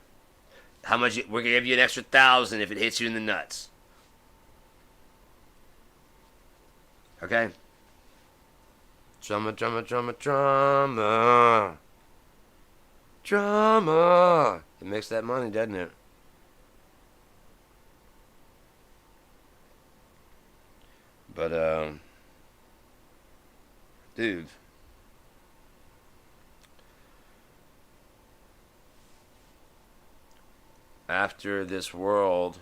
How much? We're gonna give you an extra 1,000 if it hits you in the nuts. Okay. Drama, drama, drama, drama. Drama. It makes that money, doesn't it? But, dude. After this world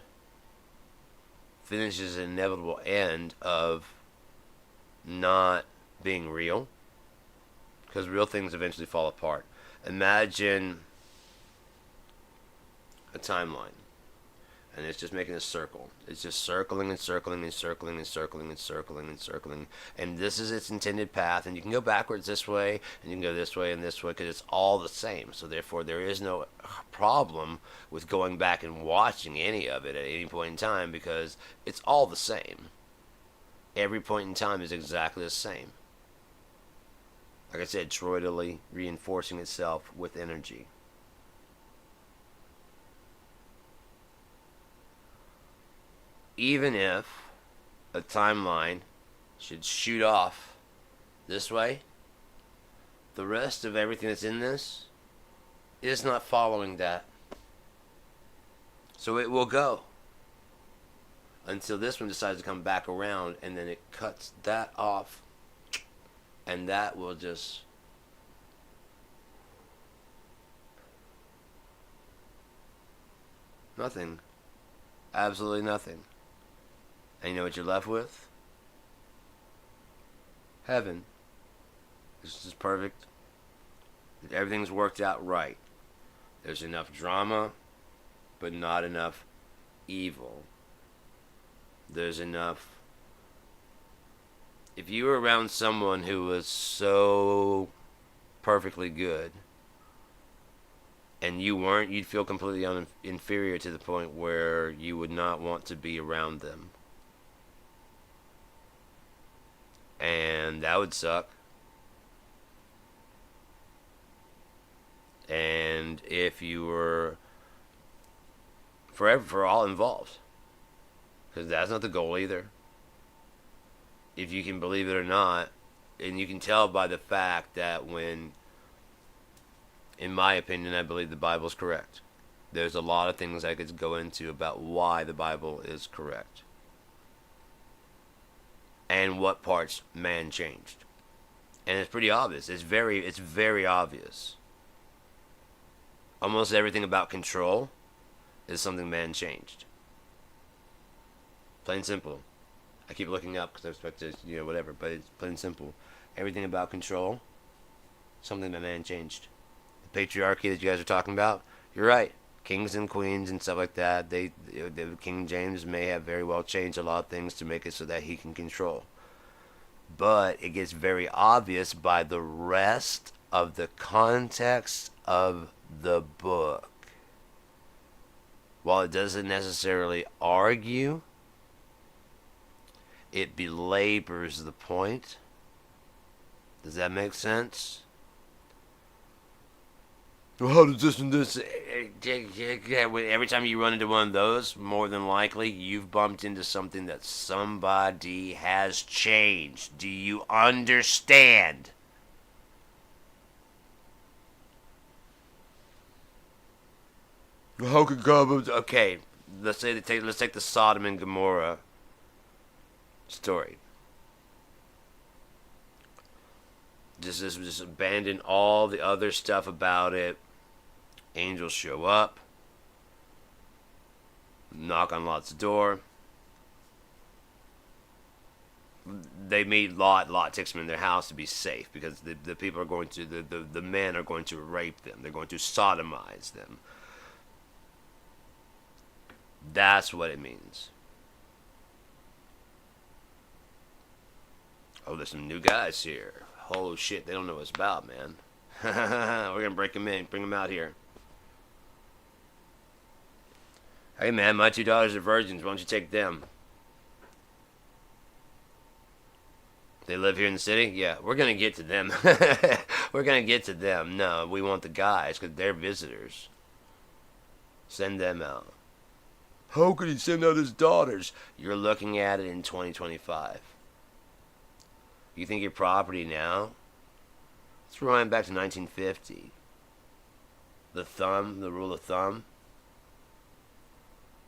finishes an inevitable end of not being real, because real things eventually fall apart. Imagine a timeline And it's just making a circle. It's just circling and circling and circling and circling and circling and circling. And this is its intended path. And you can go backwards this way, and you can go this way and this way, because it's all the same. So therefore, there is no problem with going back and watching any of it at any point in time, because it's all the same. Every point in time is exactly the same. Like I said, toroidally reinforcing itself with energy. Even if a timeline should shoot off this way, the rest of everything that's in this is not following that. So it will go until this one decides to come back around, and then it cuts that off, and that will just nothing. Absolutely nothing. And you know what you're left with? Heaven. This is perfect. Everything's worked out right. There's enough drama, but not enough evil. There's enough. If you were around someone who was so perfectly good, and you weren't, you'd feel completely inferior to the point where you would not want to be around them. And that would suck. And if you were forever for all involved, because that's not the goal either. If you can believe it or not, and you can tell by the fact that when, in my opinion, I believe the Bible's correct. There's a lot of things I could go into about why the Bible is correct. And what parts man changed. And it's pretty obvious. It's very obvious. Almost everything about control is something man changed. Plain simple. I keep looking up because I expect to, whatever, but it's plain simple. Everything about control, something that man changed. The patriarchy that you guys are talking about, you're right. Kings and queens and stuff like that, King James may have very well changed a lot of things to make it so that he can control. But it gets very obvious by the rest of the context of the book. While it doesn't necessarily argue, it belabors the point. Does that make sense? Well, how does this and this? Every time you run into one of those, more than likely, you've bumped into something that somebody has changed. Do you understand? How could God? Okay, let's take the Sodom and Gomorrah story. Just abandon all the other stuff about it. Angels show up, knock on Lot's door. They made Lot takes them in their house to be safe, because the people are going to, the men are going to rape them. They're going to sodomize them. That's what it means. Oh, there's some new guys here. Holy shit, they don't know what it's about, man. We're gonna break them in, bring them out here. Hey, man, my 2 daughters are virgins. Why don't you take them? They live here in the city? Yeah, we're gonna get to them. We're gonna get to them. No, we want the guys, because they're visitors. Send them out. How could he send out his daughters? You're looking at it in 2025. You think your property now? Let's rewind back to 1950. The rule of thumb.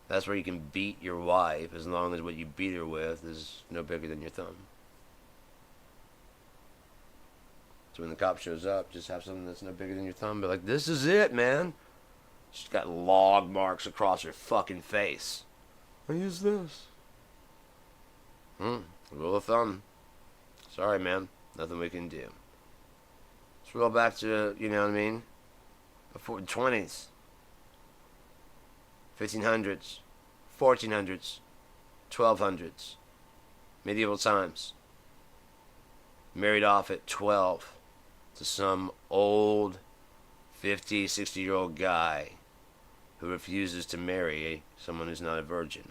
That's where you can beat your wife as long as what you beat her with is no bigger than your thumb. So when the cop shows up, just have something that's no bigger than your thumb. Be like, this is it, man. She's got log marks across her fucking face. I use this. Rule of thumb. Sorry, man. Nothing we can do. Let's roll back to, you know what I mean? Before the 20s. 1500s. 1400s, 1200s, medieval times. Married off at 12 to some old 50, 60-year-old guy who refuses to marry someone who's not a virgin.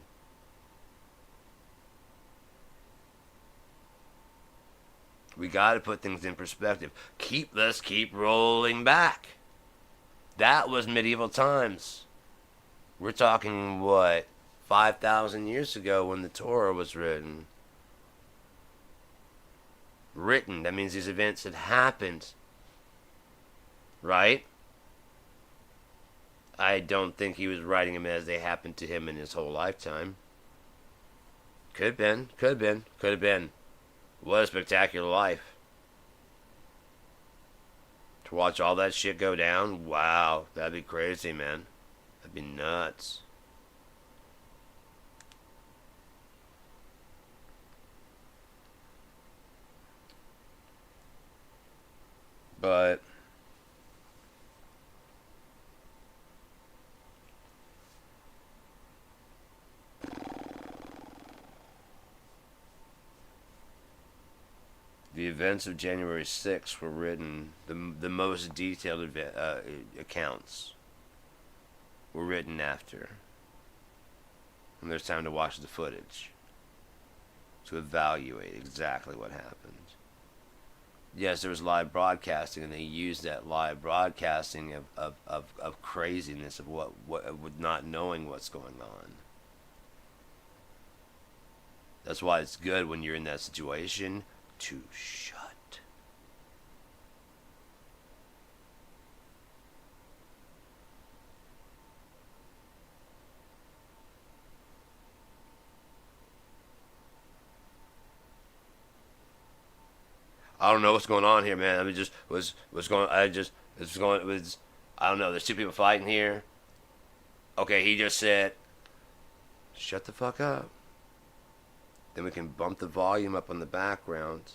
We got to put things in perspective. Let's keep rolling back. That was medieval times. We're talking, what, 5,000 years ago when the Torah was written. That means these events had happened. Right? I don't think he was writing them as they happened to him in his whole lifetime. Could have been. What a spectacular life. To watch all that shit go down, wow, that'd be crazy, man. That'd be nuts. But the events of January 6th were written, the most detailed accounts were written after. And there's time to watch the footage to evaluate exactly what happened. Yes, there was live broadcasting, and they used that live broadcasting of craziness, of what with not knowing what's going on. That's why it's good when you're in that situation to shut. I don't know what's going on here, man. I mean, just was going. It's going. It was. I don't know. There's two people fighting here. Okay, he just said, "Shut the fuck up." Then we can bump the volume up on the background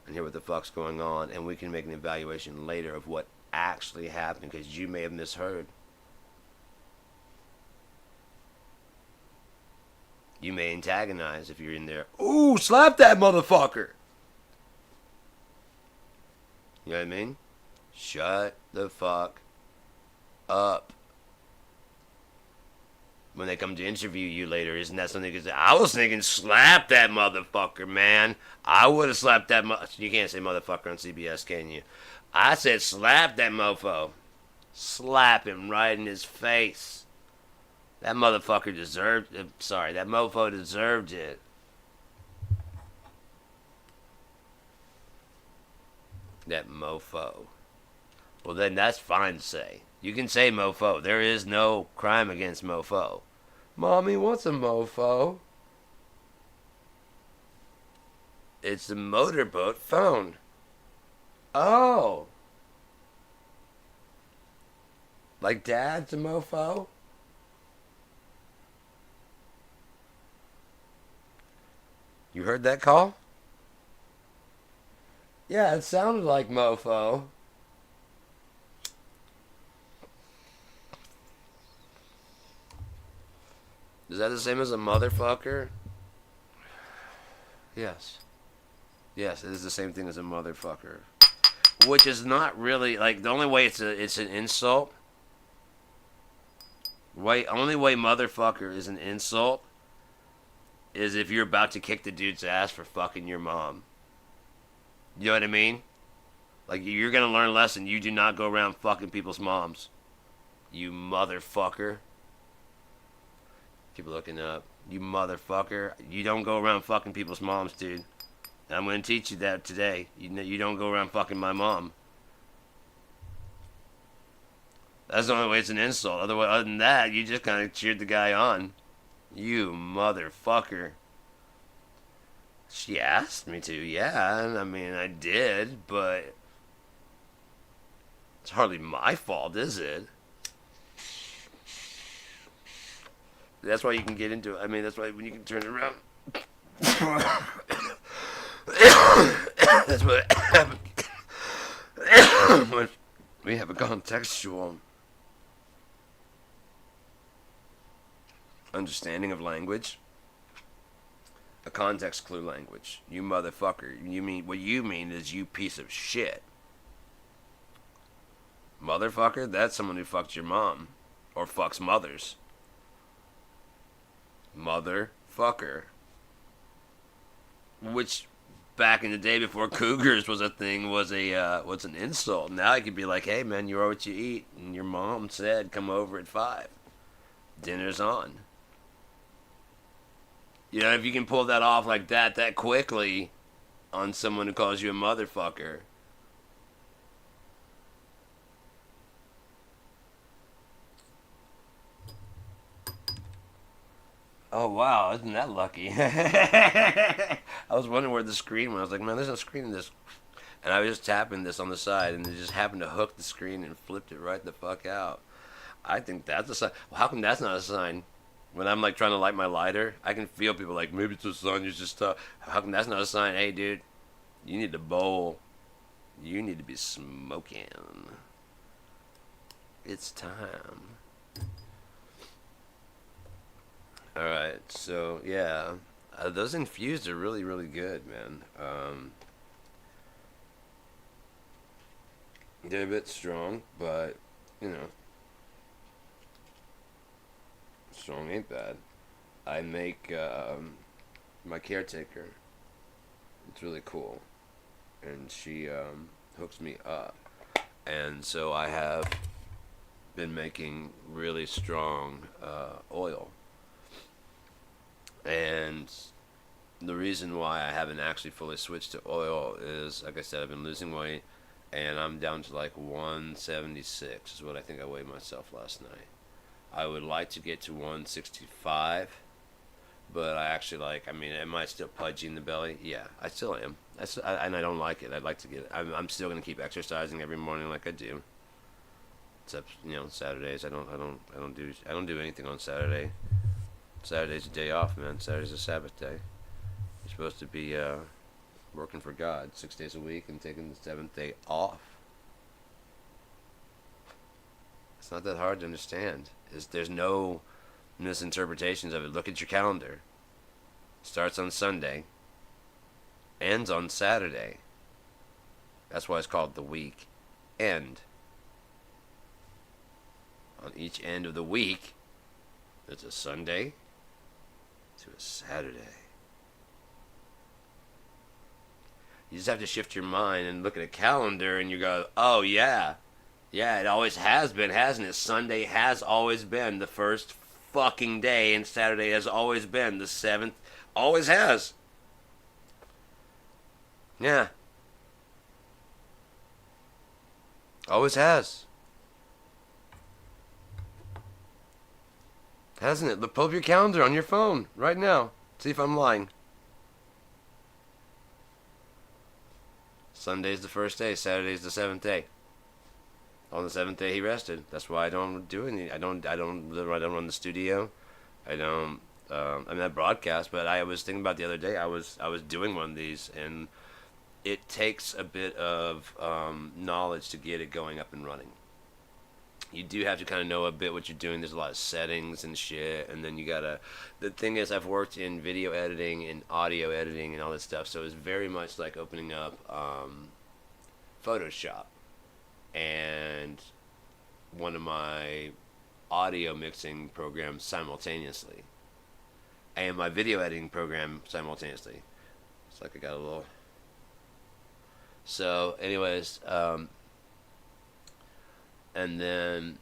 and hear what the fuck's going on, and we can make an evaluation later of what actually happened, because you may have misheard. You may antagonize if you're in there. Ooh, slap that motherfucker! You know what I mean? Shut the fuck up. When they come to interview you later, isn't that something you can say? I was thinking slap that motherfucker, man. I would have slapped that You can't say motherfucker on CBS, can you? I said slap that mofo. Slap him right in his face. That motherfucker deserved it. Sorry, that mofo deserved it. That mofo. Well, then that's fine to say. You can say mofo. There is no crime against mofo. Mommy, what's a mofo? It's a motorboat phone. Oh. Like Dad's a mofo? You heard that call? Yeah, it sounded like mofo. Is that the same as a motherfucker? Yes. Yes, it is the same thing as a motherfucker. Which is not really, like, the only way it's an insult. Only way motherfucker is an insult is if you're about to kick the dude's ass for fucking your mom. You know what I mean? Like, you're gonna learn a lesson. You do not go around fucking people's moms. You motherfucker. Keep looking up. You motherfucker. You don't go around fucking people's moms, dude. And I'm going to teach you that today. You don't go around fucking my mom. That's the only way it's an insult. Other than that, you just kind of cheered the guy on. You motherfucker. She asked me to, yeah. I mean, I did, but it's hardly my fault, is it? That's why you can get into it. I mean, that's why when you can turn it around. That's what happened. When we have a contextual understanding of language, a context clue language. You motherfucker. What you mean is you piece of shit. Motherfucker, that's someone who fucked your mom. Or fucks mothers. Motherfucker. Which, back in the day before cougars was a thing, was an insult. Now it could be like, hey man, you are what you eat. And your mom said, come over at 5. Dinner's on. You know, if you can pull that off like that quickly on someone who calls you a motherfucker. Oh wow, isn't that lucky? I was wondering where the screen went. I was like, man, there's no screen in this. And I was just tapping this on the side, and it just happened to hook the screen and flipped it right the fuck out. I think that's a sign. Well, how come that's not a sign? When I'm like trying to light my lighter, I can feel people like, maybe it's a sign, you're just tough. How come that's not a sign? Hey, dude, you need to bowl. You need to be smoking. It's time. Alright, so yeah. Those infused are really, really good, man. They're a bit strong, but, you know, strong ain't bad. I make my caretaker. It's really cool. And she hooks me up. And so I have been making really strong oil. And the reason why I haven't actually fully switched to oil is, like I said, I've been losing weight, and I'm down to like 176 is what I think I weighed myself last night. I would like to get to 165, but I actually like, I mean, am I still pudgy in the belly? Yeah, I still am. And I don't like it. I'd like to get it. I'm still going to keep exercising every morning like I do. Except, you know, Saturdays, I don't do anything on Saturday. Saturday's a day off, man. Saturday's a Sabbath day. You're supposed to be working for God 6 days a week and taking the 7th day off. It's not that hard to understand. There's no misinterpretations of it. Look at your calendar. Starts on Sunday, ends on Saturday. That's why it's called the week end. On each end of the week, there's a Sunday to a Saturday. You just have to shift your mind and look at a calendar and you go, oh yeah. Yeah, it always has been, hasn't it? Sunday has always been the first fucking day, and Saturday has always been the 7th. Always has. Yeah. Always has. Hasn't it? Pull up your calendar on your phone right now. See if I'm lying. Sunday's the first day. Saturday's the 7th day. On the 7th day he rested. That's why I don't do any. I don't run the studio. I don't. I mean, I broadcast, but I was thinking about the other day. I was doing one of these, and it takes a bit of knowledge to get it going up and running. You do have to kind of know a bit what you're doing. There's a lot of settings and shit, and then you gotta. The thing is, I've worked in video editing and audio editing and all this stuff, so it's very much like opening up Photoshop and one of my audio mixing programs simultaneously, and my video editing program simultaneously. It's like I got a little. So, anyways. And then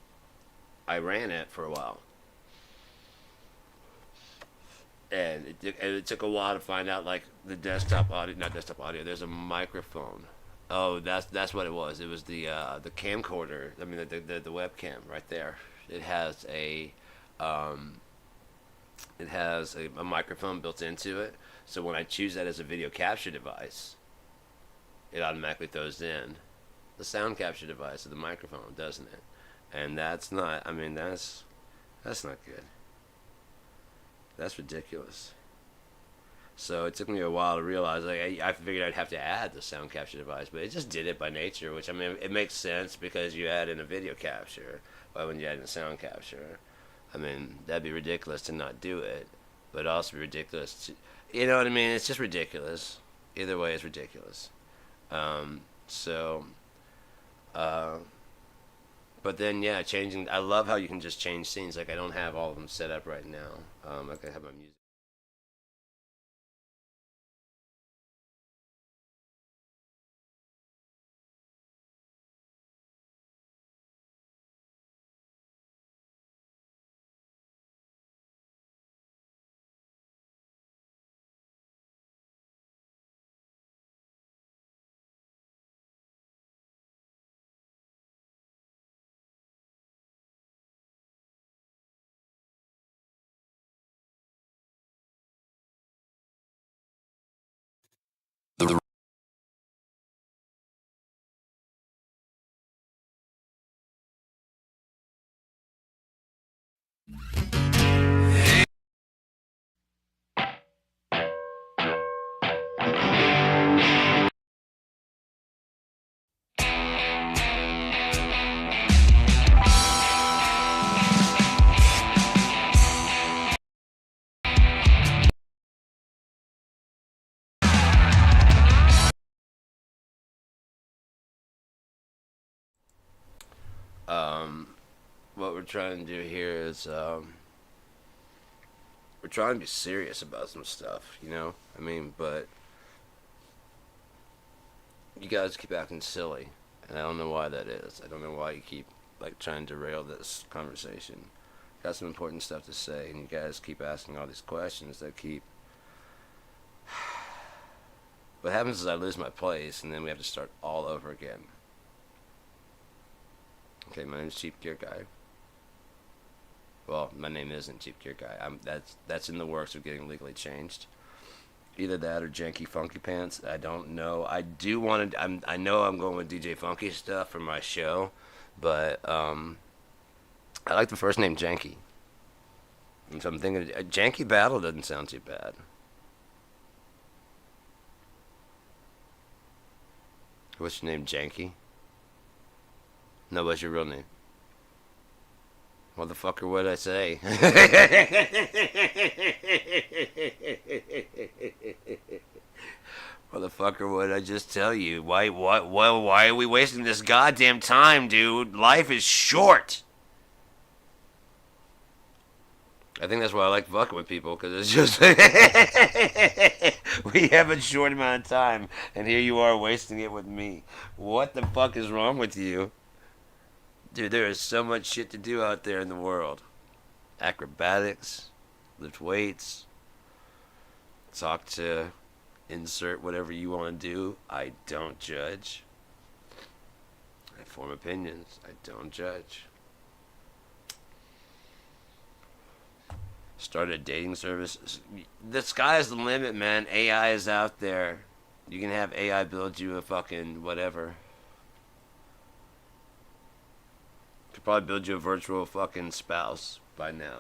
I ran it for a while. And it took a while to find out, like, the desktop audio, not desktop audio, there's a microphone. Oh, that's what it was. It was the camcorder, I mean, the webcam right there. It has a microphone built into it. So when I choose that as a video capture device, it automatically throws in the sound capture device of the microphone, doesn't it? And that's not, I mean, that's not good. That's ridiculous. So it took me a while to realize, like, I figured I'd have to add the sound capture device, but it just did it by nature, which, I mean, it makes sense because you add in a video capture. Why wouldn't you add in a sound capture? I mean, that'd be ridiculous to not do it, but also be ridiculous to, you know what I mean? It's just ridiculous. Either way, it's ridiculous. So, uh, but then yeah, changing. I love how you can just change scenes. Like I don't have all of them set up right now. Like I have my music. The Um, what we're trying to do here is we're trying to be serious about some stuff. You know, I mean, but you guys keep acting silly, and I don't know why that is. I don't know why you keep like trying to derail this conversation. Got some important stuff to say, and you guys keep asking all these questions that keep. What happens is I lose my place, and then we have to start all over again. Okay, my name's Cheap Gear Guy. Well, my name isn't Cheap Gear Guy. That's in the works of getting legally changed. Either that or Janky Funky Pants. I don't know. I do want to. I know I'm going with DJ Funky stuff for my show, but I like the first name Janky. And so I'm thinking Janky Battle doesn't sound too bad. What's your name, Janky? No, what's your real name? What the fucker would I say? Motherfucker, would I just tell you? Why are we wasting this goddamn time, dude? Life is short. I think that's why I like fucking with people, because it's just we have a short amount of time, and here you are wasting it with me. What the fuck is wrong with you? Dude, there is so much shit to do out there in the world. Acrobatics, lift weights, talk to, insert whatever you want to do. I don't judge. I form opinions. I don't judge. Start a dating service. The sky's the limit, man. AI is out there. You can have AI build you a fucking whatever. Could probably build you a virtual fucking spouse by now.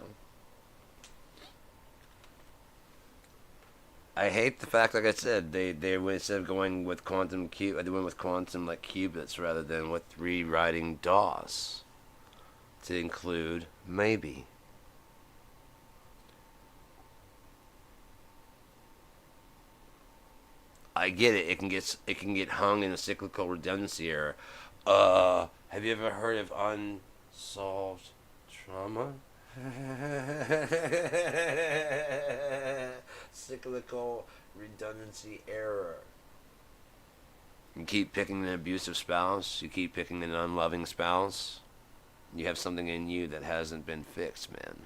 I hate the fact, like I said, they instead of going with quantum cube, they went with quantum like qubits rather than with rewriting DOS to include maybe. I get it. It can get hung in a cyclical redundancy error. Have you ever heard of unsolved trauma? Cyclical redundancy error. You keep picking an abusive spouse. You keep picking an unloving spouse. You have something in you that hasn't been fixed, man.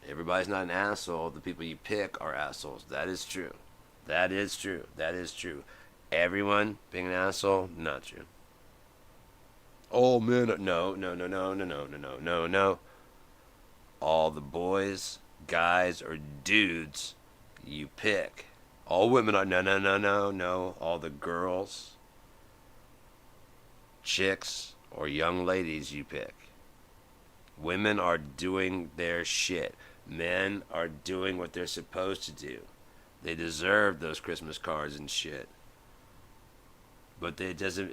Everybody's not an asshole. The people you pick are assholes. That is true. That is true. That is true. Everyone being an asshole, not true. Oh man, no, no, no, no, no, no, no, no, no, no. All the boys, guys, or dudes you pick. All women are no, no, no, no, no. All the girls, chicks, or young ladies you pick. Women are doing their shit. Men are doing what they're supposed to do. They deserve those Christmas cards and shit. But they doesn't.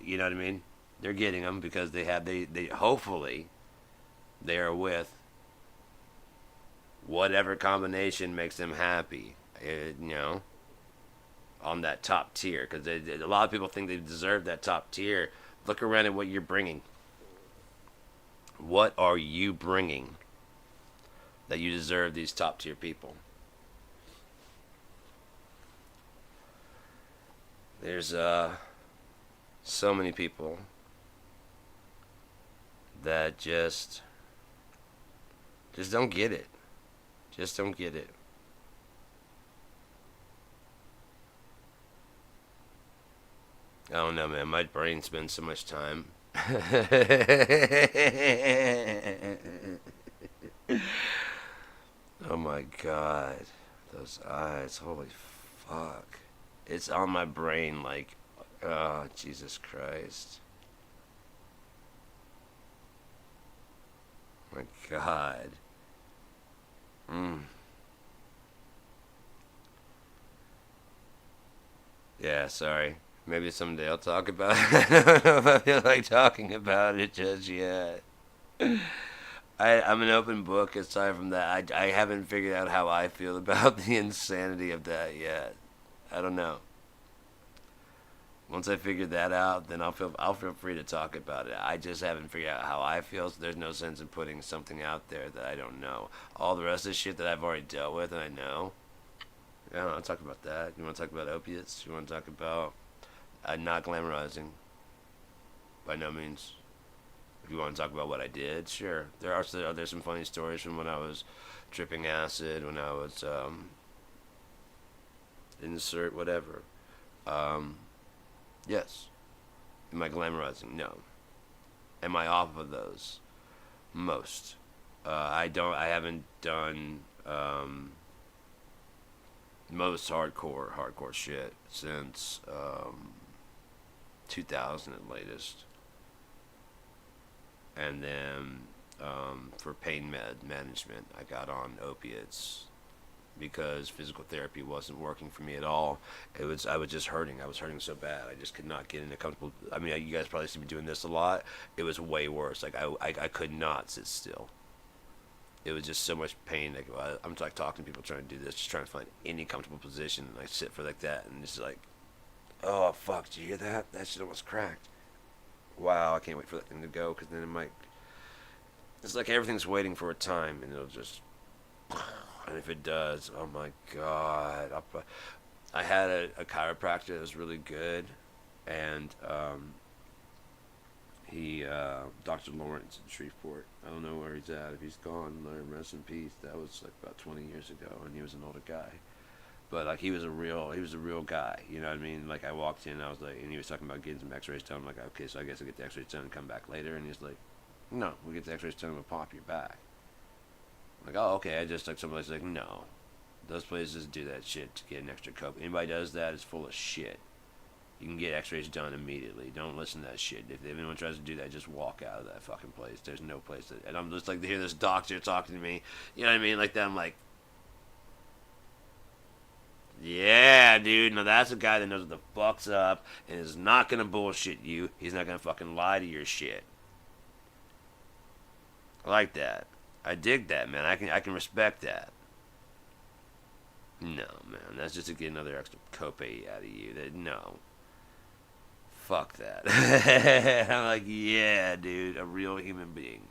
You know what I mean? They're getting them because they hopefully they are with, whatever combination makes them happy. You know, on that top tier, because a lot of people think they deserve that top tier. Look around at what you're bringing. What are you bringing that you deserve these top tier people? There's so many people that just don't get it. Just don't get it. I don't know, man. My brain spends so much time. Oh my god. Those eyes. Holy fuck. It's on my brain like, oh, Jesus Christ. My god. Mm. Yeah, sorry. Maybe someday I'll talk about it. I don't know if I feel like talking about it just yet. I'm an open book. Aside from that, I haven't figured out how I feel about the insanity of that yet. I don't know. Once I figure that out, then I'll feel free to talk about it. I just haven't figured out how I feel, so there's no sense in putting something out there that I don't know. All the rest of the shit that I've already dealt with and I know. Yeah, I'll talk about that. You want to talk about opiates? You want to talk about not glamorizing? By no means. If you want to talk about what I did, sure. There's some funny stories from when I was tripping acid, when I was insert whatever. Um, yes. Am I glamorizing? No. Am I off of those? Most. I don't. I haven't done most hardcore shit since 2000 at latest. And then for pain management, I got on opiates because physical therapy wasn't working for me at all. I was just hurting. I was hurting so bad. I just could not get in a comfortable. I mean, you guys probably see me doing this a lot. It was way worse. Like I could not sit still. It was just so much pain. Like I'm like talking to people trying to do this, just trying to find any comfortable position, and I sit for like that, and it's like, oh fuck, did you hear that? That shit almost cracked. Wow, I can't wait for that thing to go, because then it might. It's like everything's waiting for a time, and it'll just. And if it does, oh my god! I had a chiropractor that was really good, and Dr. Lawrence in Shreveport. I don't know where he's at. If he's gone, rest in peace. That was like about 20 years ago, and he was an older guy. But like he was a real guy. You know what I mean? Like I walked in, I was like, and he was talking about getting some X-rays done. I'm like, okay, so I guess I'll get the X-rays done and come back later. And he's like, no, we'll get the X-rays done and we'll pop your back. I'm like, oh, okay. I just like somebody's like, no, those places do that shit to get an extra cope. Anybody does that is full of shit. You can get X-rays done immediately. Don't listen to that shit. If anyone tries to do that, just walk out of that fucking place. There's no place that. And I'm just like to hear this doctor talking to me. You know what I mean? Like that. I'm like, yeah, dude. Now that's a guy that knows what the fuck's up and is not gonna bullshit you. He's not gonna fucking lie to your shit. I like that. I dig that, man. I can respect that. No, man. That's just to get another extra copay out of you. No. Fuck that. I'm like, yeah, dude. A real human being.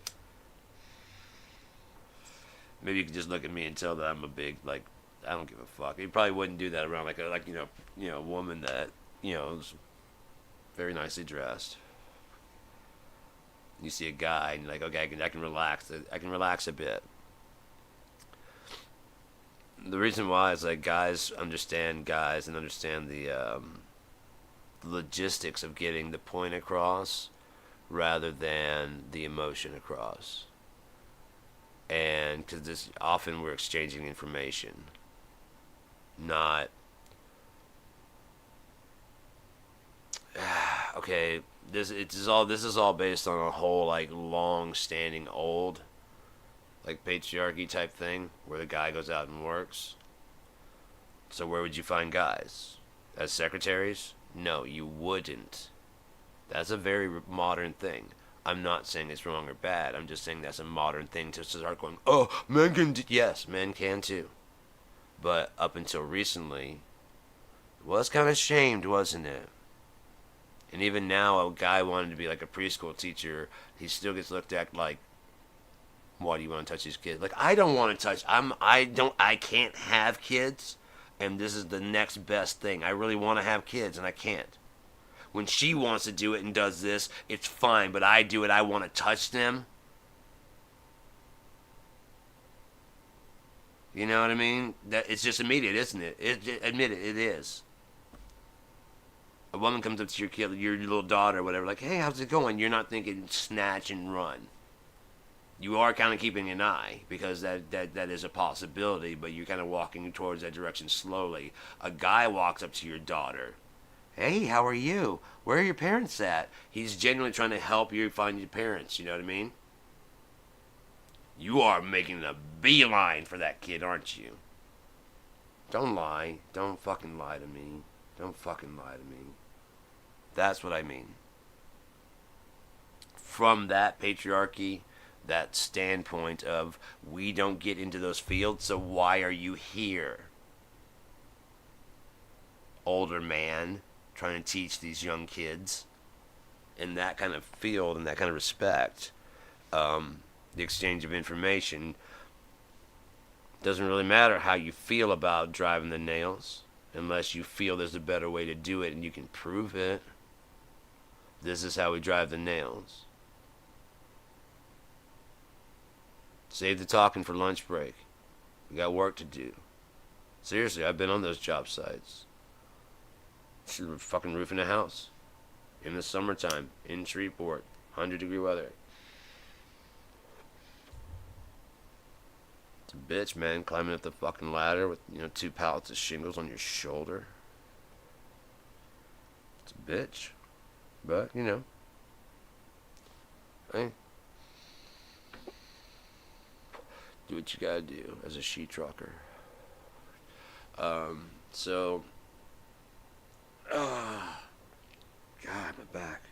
Maybe you could just look at me and tell that I'm a big like. I don't give a fuck. He probably wouldn't do that around like a woman that is very nicely dressed. You see a guy and you're like, okay, I can relax. I can relax a bit. The reason why is like guys understand guys and understand the logistics of getting the point across rather than the emotion across. And because this often we're exchanging information, not okay. This is all based on a whole like long standing old like patriarchy type thing where the guy goes out and works. So where would you find guys? As secretaries? No, you wouldn't. That's a very modern thing. I'm not saying it's wrong or bad. I'm just saying that's a modern thing to start going, oh, men can do. Yes, men can too. But up until recently, it was kind of shamed, wasn't it? And even now, a guy wanting to be like a preschool teacher, he still gets looked at like, why do you want to touch these kids? Like, I don't want to touch. I can't have kids, and this is the next best thing. I really want to have kids, and I can't. When she wants to do it and does this, it's fine, but I do it, I want to touch them. You know what I mean? That it's just immediate, isn't it? Admit it, it is. A woman comes up to your kid, your little daughter, or whatever, like, hey, how's it going? You're not thinking snatch and run. You are kind of keeping an eye because that is a possibility, but you're kind of walking towards that direction slowly. A guy walks up to your daughter. Hey, how are you? Where are your parents at? He's genuinely trying to help you find your parents. You know what I mean? You are making a beeline for that kid, aren't you? Don't lie. Don't fucking lie to me. Don't fucking lie to me. That's what I mean. From that patriarchy, that standpoint of we don't get into those fields, so why are you here? Older man trying to teach these young kids in that kind of field and that kind of respect. The exchange of information doesn't really matter how you feel about driving the nails unless you feel there's a better way to do it and you can prove it. This is how we drive the nails. Save the talking for lunch break. We got work to do. Seriously, I've been on those job sites. Fucking roofing a house. In the summertime. In Shreveport. 100-degree weather. It's a bitch, man. Climbing up the fucking ladder with, 2 pallets of shingles on your shoulder. It's a bitch. But, hey. Do what you gotta do as a sheetrocker. So... God, my back.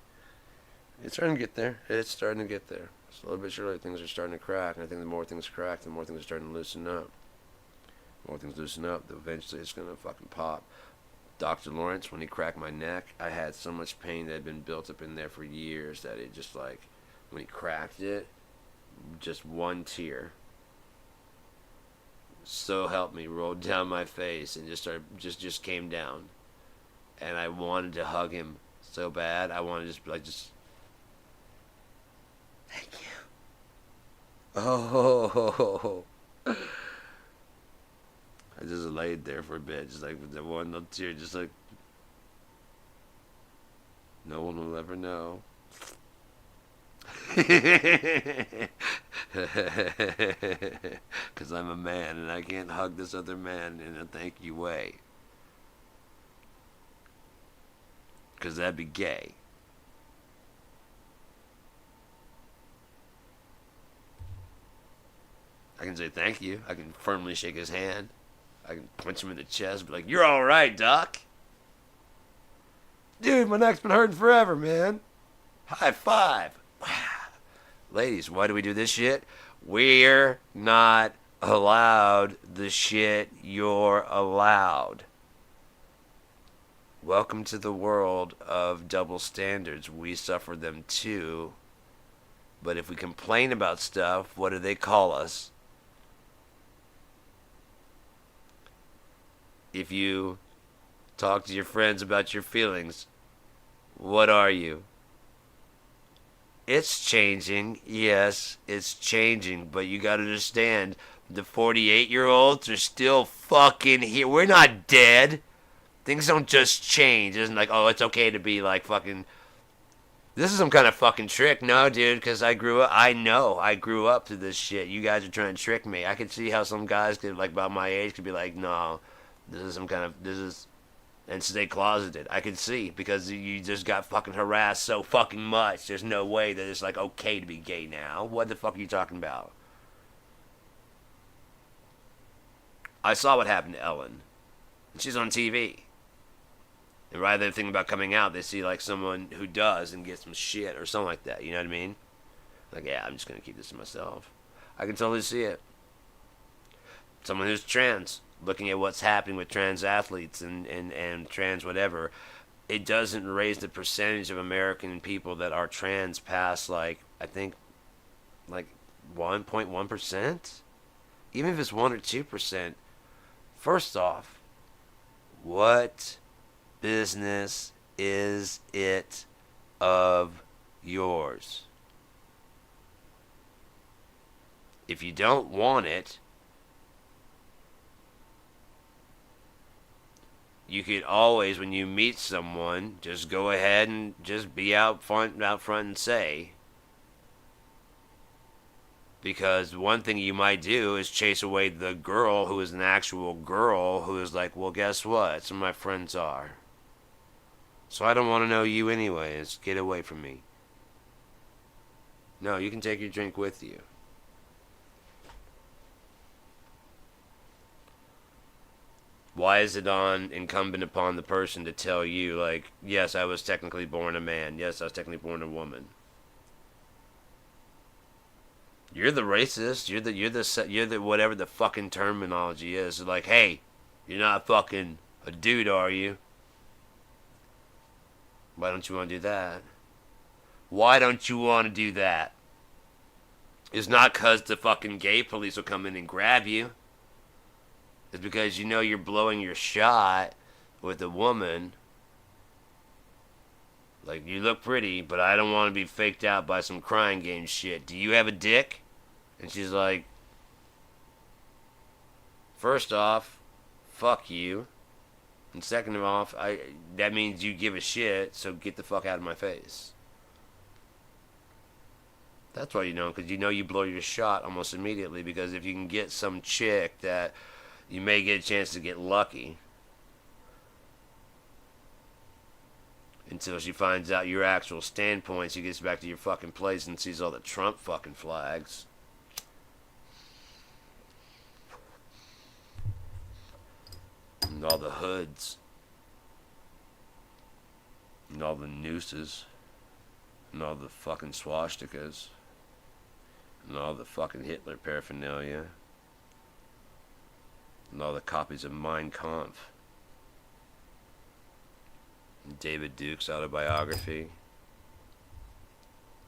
It's starting to get there. It's starting to get there. Slowly but surely, things are starting to crack. And I think the more things crack, the more things are starting to loosen up. The more things loosen up, eventually it's going to fucking pop. Dr. Lawrence, when he cracked my neck, I had so much pain that had been built up in there for years that it just like, when he cracked it, just one tear, so help me, rolled down my face and just came down. And I wanted to hug him so bad. I wanted to just be like, thank you. Oh. I just laid there for a bit, just like with that one little tear, just like, no one will ever know. Because I'm a man and I can't hug this other man in a thank you way. Because that'd be gay. I can say thank you. I can firmly shake his hand. I can punch him in the chest, be like, you're alright, Doc. Dude, my neck's been hurting forever, man. High five. Ladies, why do we do this shit? We're not allowed the shit you're allowed. Welcome to the world of double standards. We suffer them too. But if we complain about stuff, what do they call us? If you talk to your friends about your feelings, what are you? It's changing. Yes, it's changing. But you gotta understand, the 48-year-olds are still fucking here. We're not dead. Things don't just change. It isn't like, oh, it's okay to be like fucking... This is some kind of fucking trick. No, dude, because I grew up to this shit. You guys are trying to trick me. I could see how some guys could, like, about my age, could be like, no, and stay closeted. I could see, because you just got fucking harassed so fucking much. There's no way that it's, like, okay to be gay now. What the fuck are you talking about? I saw what happened to Ellen. And she's on TV. And rather than thinking about coming out, they see like someone who does and gets some shit or something like that. You know what I mean? Like, yeah, I'm just gonna keep this to myself. I can totally see it. Someone who's trans, looking at what's happening with trans athletes and trans whatever, it doesn't raise the percentage of American people that are trans past, like, I think, like 1.1%? Even if it's 1 or 2%, first off, what business is it of yours? If you don't want it, you could always, when you meet someone, just go ahead and just be out front and say. Because one thing you might do is chase away the girl who is an actual girl who is like, well, guess what? Some of my friends are. So I don't want to know you anyways. Get away from me. No, you can take your drink with you. Why is it incumbent upon the person to tell you, like, yes, I was technically born a man. Yes, I was technically born a woman. You're the racist. You're the whatever the fucking terminology is. Like, hey, you're not fucking a dude, are you? Why don't you want to do that? Why don't you want to do that? It's not because the fucking gay police will come in and grab you. It's because you know you're blowing your shot with a woman. Like, you look pretty, but I don't want to be faked out by some crying game shit. Do you have a dick? And she's like, first off, fuck you. And second of all, that means you give a shit, so get the fuck out of my face. That's why you know, because you know you blow your shot almost immediately, because if you can get some chick that you may get a chance to get lucky until she finds out your actual standpoint, she gets back to your fucking place and sees all the Trump fucking flags. And all the hoods. And all the nooses. And all the fucking swastikas. And all the fucking Hitler paraphernalia. And all the copies of Mein Kampf. And David Duke's autobiography.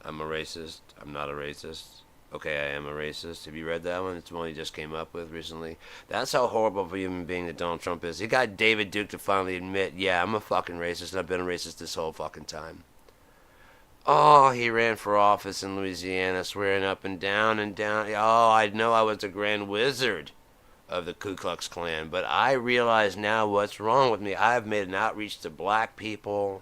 I'm a racist. I'm not a racist. Okay, I am a racist. Have you read that one? It's one he just came up with recently. That's how horrible of a human being that Donald Trump is. He got David Duke to finally admit, yeah, I'm a fucking racist, and I've been a racist this whole fucking time. Oh, he ran for office in Louisiana, swearing up and down and down. Oh, I know I was the grand wizard of the Ku Klux Klan, but I realize now what's wrong with me. I've made an outreach to black people.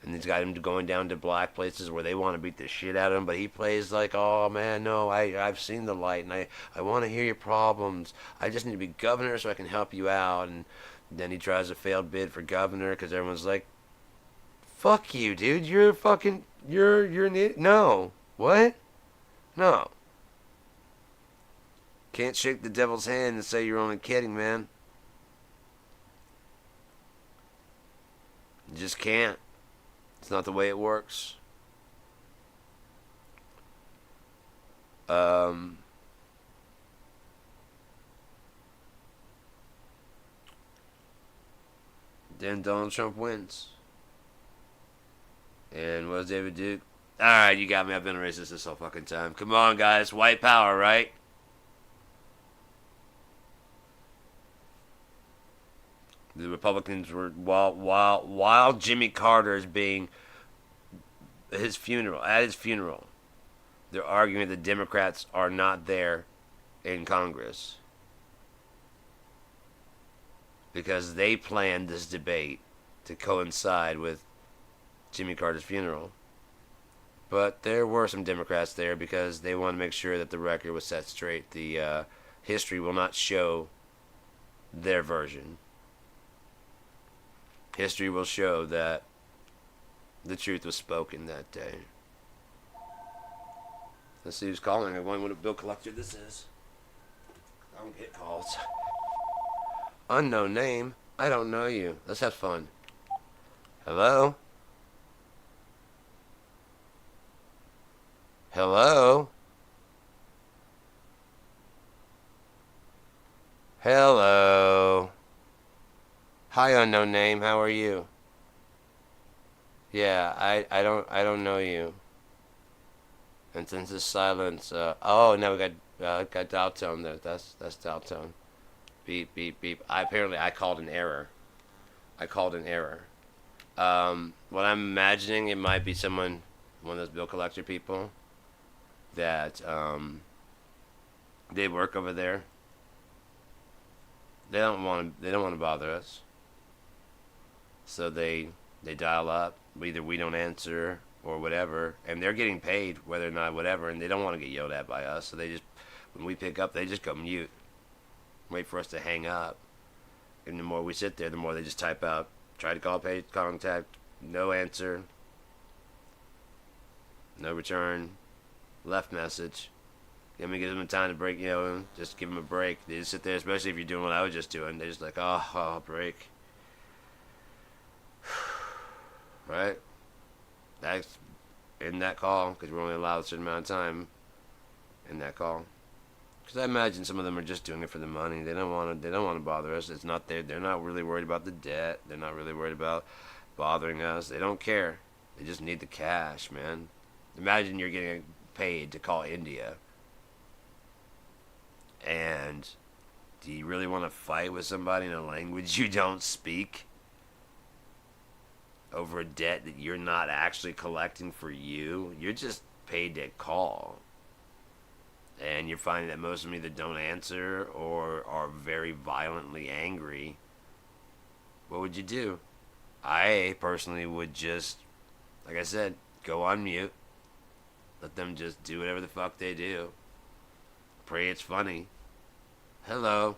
And he's got him going down to black places where they want to beat the shit out of him. But he plays like, oh, man, no, I've seen the light. And I want to hear your problems. I just need to be governor so I can help you out. And then he tries a failed bid for governor because everyone's like, fuck you, dude. You're fucking, you're an idiot. No. What? No. Can't shake the devil's hand and say you're only kidding, man. You just can't. It's not the way it works. Then Donald Trump wins. And what does David Duke? Alright, you got me. I've been a racist this whole fucking time. Come on, guys. White power, right? The Republicans were, while Jimmy Carter is being at his funeral, they're arguing the Democrats are not there in Congress because they planned this debate to coincide with Jimmy Carter's funeral. But there were some Democrats there because they want to make sure that the record was set straight. The history will not show their version. History will show that the truth was spoken that day. Let's see who's calling. I wonder what a bill collector this is. I don't get calls. Unknown name. I don't know you. Let's have fun. Hello? Hello? Hello? Hi, unknown name. How are you? Yeah, I don't know you. And since it's silence, oh, now we got dial tone there. That's dial tone. Beep beep beep. I called an error. I called an error. What I'm imagining, it might be someone, one of those bill collector people that they work over there. They don't want to bother us, so they dial up. Either we don't answer or whatever, and they're getting paid whether or not whatever, and they don't want to get yelled at by us. So they just, when we pick up, they just go mute, wait for us to hang up. And the more we sit there, the more they just type out, try to call page contact, no answer, no return, left message. Give them time to break, just give them a break. They just sit there, especially if you're doing what I was just doing. They're just like, oh, break. Right? That's in that call, because we're only allowed a certain amount of time in that call. Because I imagine some of them are just doing it for the money. They don't want to. They don't want to bother us. It's not there. They're not really worried about the debt. They're not really worried about bothering us. They don't care. They just need the cash, man. Imagine you're getting paid to call India, and do you really want to fight with somebody in a language you don't speak over a debt that you're not actually collecting for you? You're just paid to call. And you're finding that most of them either don't answer or are very violently angry. What would you do? I personally would just, like I said, go on mute. Let them just do whatever the fuck they do. Pray it's funny. Hello.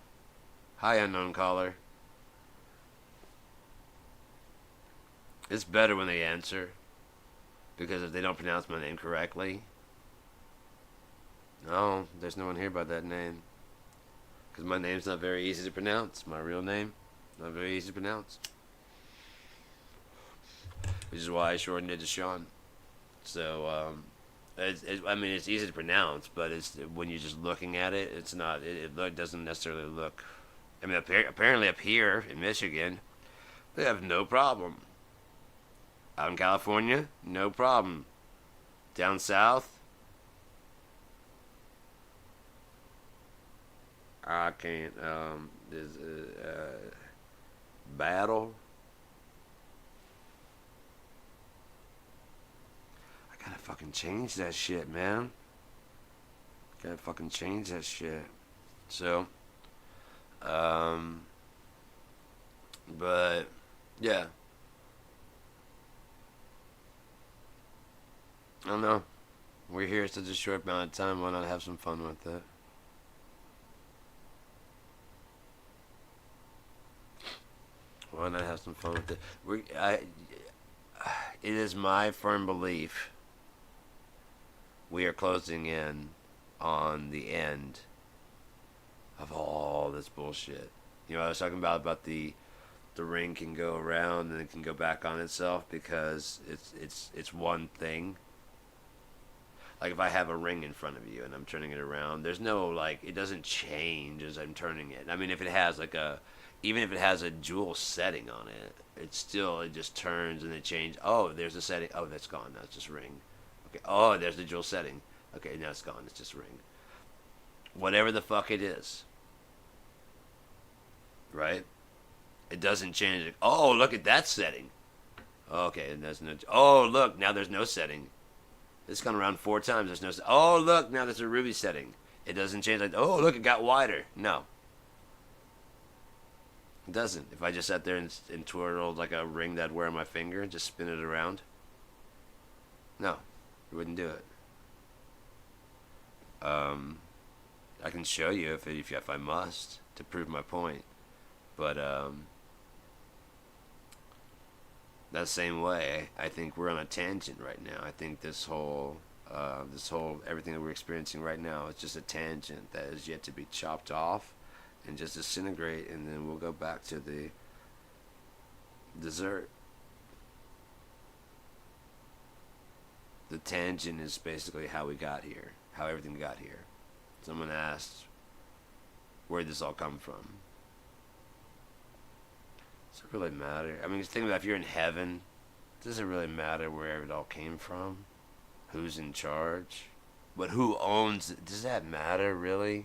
Hi, unknown caller. It's better when they answer, because if they don't pronounce my name correctly, no, there's no one here by that name. Because my name's not very easy to pronounce. My real name, not very easy to pronounce. Which is why I shortened it to Sean. So, I mean, it's easy to pronounce, but it's when you're just looking at it, it's not. It doesn't necessarily look. I mean, apparently up here in Michigan, they have no problem. Out in California, no problem. Down south, I can't. There's battle. I gotta fucking change that shit, man. Gotta fucking change that shit. So, um, but yeah, I don't know. We're here such a short amount of time. Why not have some fun with it? Why not have some fun with it? It is my firm belief we are closing in on the end of all this bullshit. I was talking about the ring can go around and it can go back on itself because it's one thing. Like if I have a ring in front of you and I'm turning it around, there's no like it doesn't change as I'm turning it. I mean, if it has like a even if it has a dual setting on it, it just turns and it changes. Oh, there's a setting. Oh, that's gone. Now it's just ring. Okay. Oh, there's the dual setting. Okay, now it's gone. It's just ring. Whatever the fuck it is, right? It doesn't change it. Oh, look at that setting. Okay, and there's no. Oh, look, now there's no setting. It's gone around 4 times. There's no. Oh, look, now there's a ruby setting. It doesn't change. Like, oh, look, it got wider. No, it doesn't. If I just sat there and twirled like a ring that I'd wear on my finger and just spin it around, no, it wouldn't do it. Um, I can show you if I must to prove my point, but that same way, I think we're on a tangent right now. I think this whole everything that we're experiencing right now is just a tangent that is yet to be chopped off and just disintegrate, and then we'll go back to the dessert. The tangent is basically how we got here, how everything got here. Someone asked, where did this all come from? Does it really matter? I mean, think about it, if you're in heaven, does it really matter where it all came from? Who's in charge? But who owns it? Does that matter, really?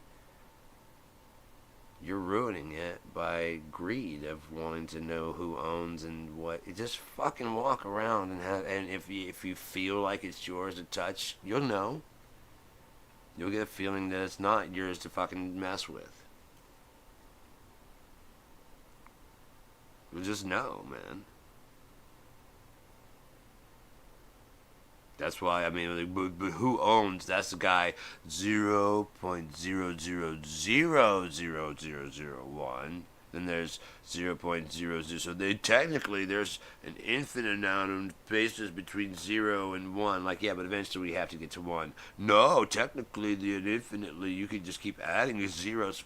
You're ruining it by greed of wanting to know who owns and what. You just fucking walk around and have, and if you feel like it's yours to touch, you'll know. You'll get a feeling that it's not yours to fucking mess with. You'll just know, man. That's why, I mean, like, but who owns? That's the guy 0.0000001. Then there's 0.00. So they technically there's an infinite amount of spaces between 0 and 1. Like, yeah, but eventually we have to get to 1. No, technically, infinitely, you could just keep adding these zeros.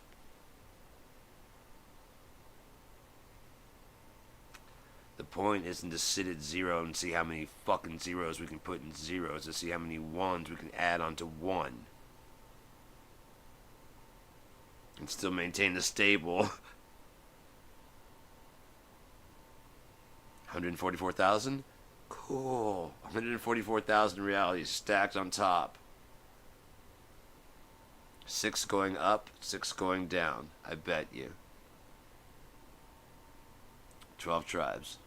The point isn't to sit at 0 and see how many fucking zeros we can put in zeros, to see how many ones we can add onto 1. And still maintain the stable. 144,000? Cool. 144,000 realities stacked on top. 6 going up, 6 going down. I bet you. 12 tribes.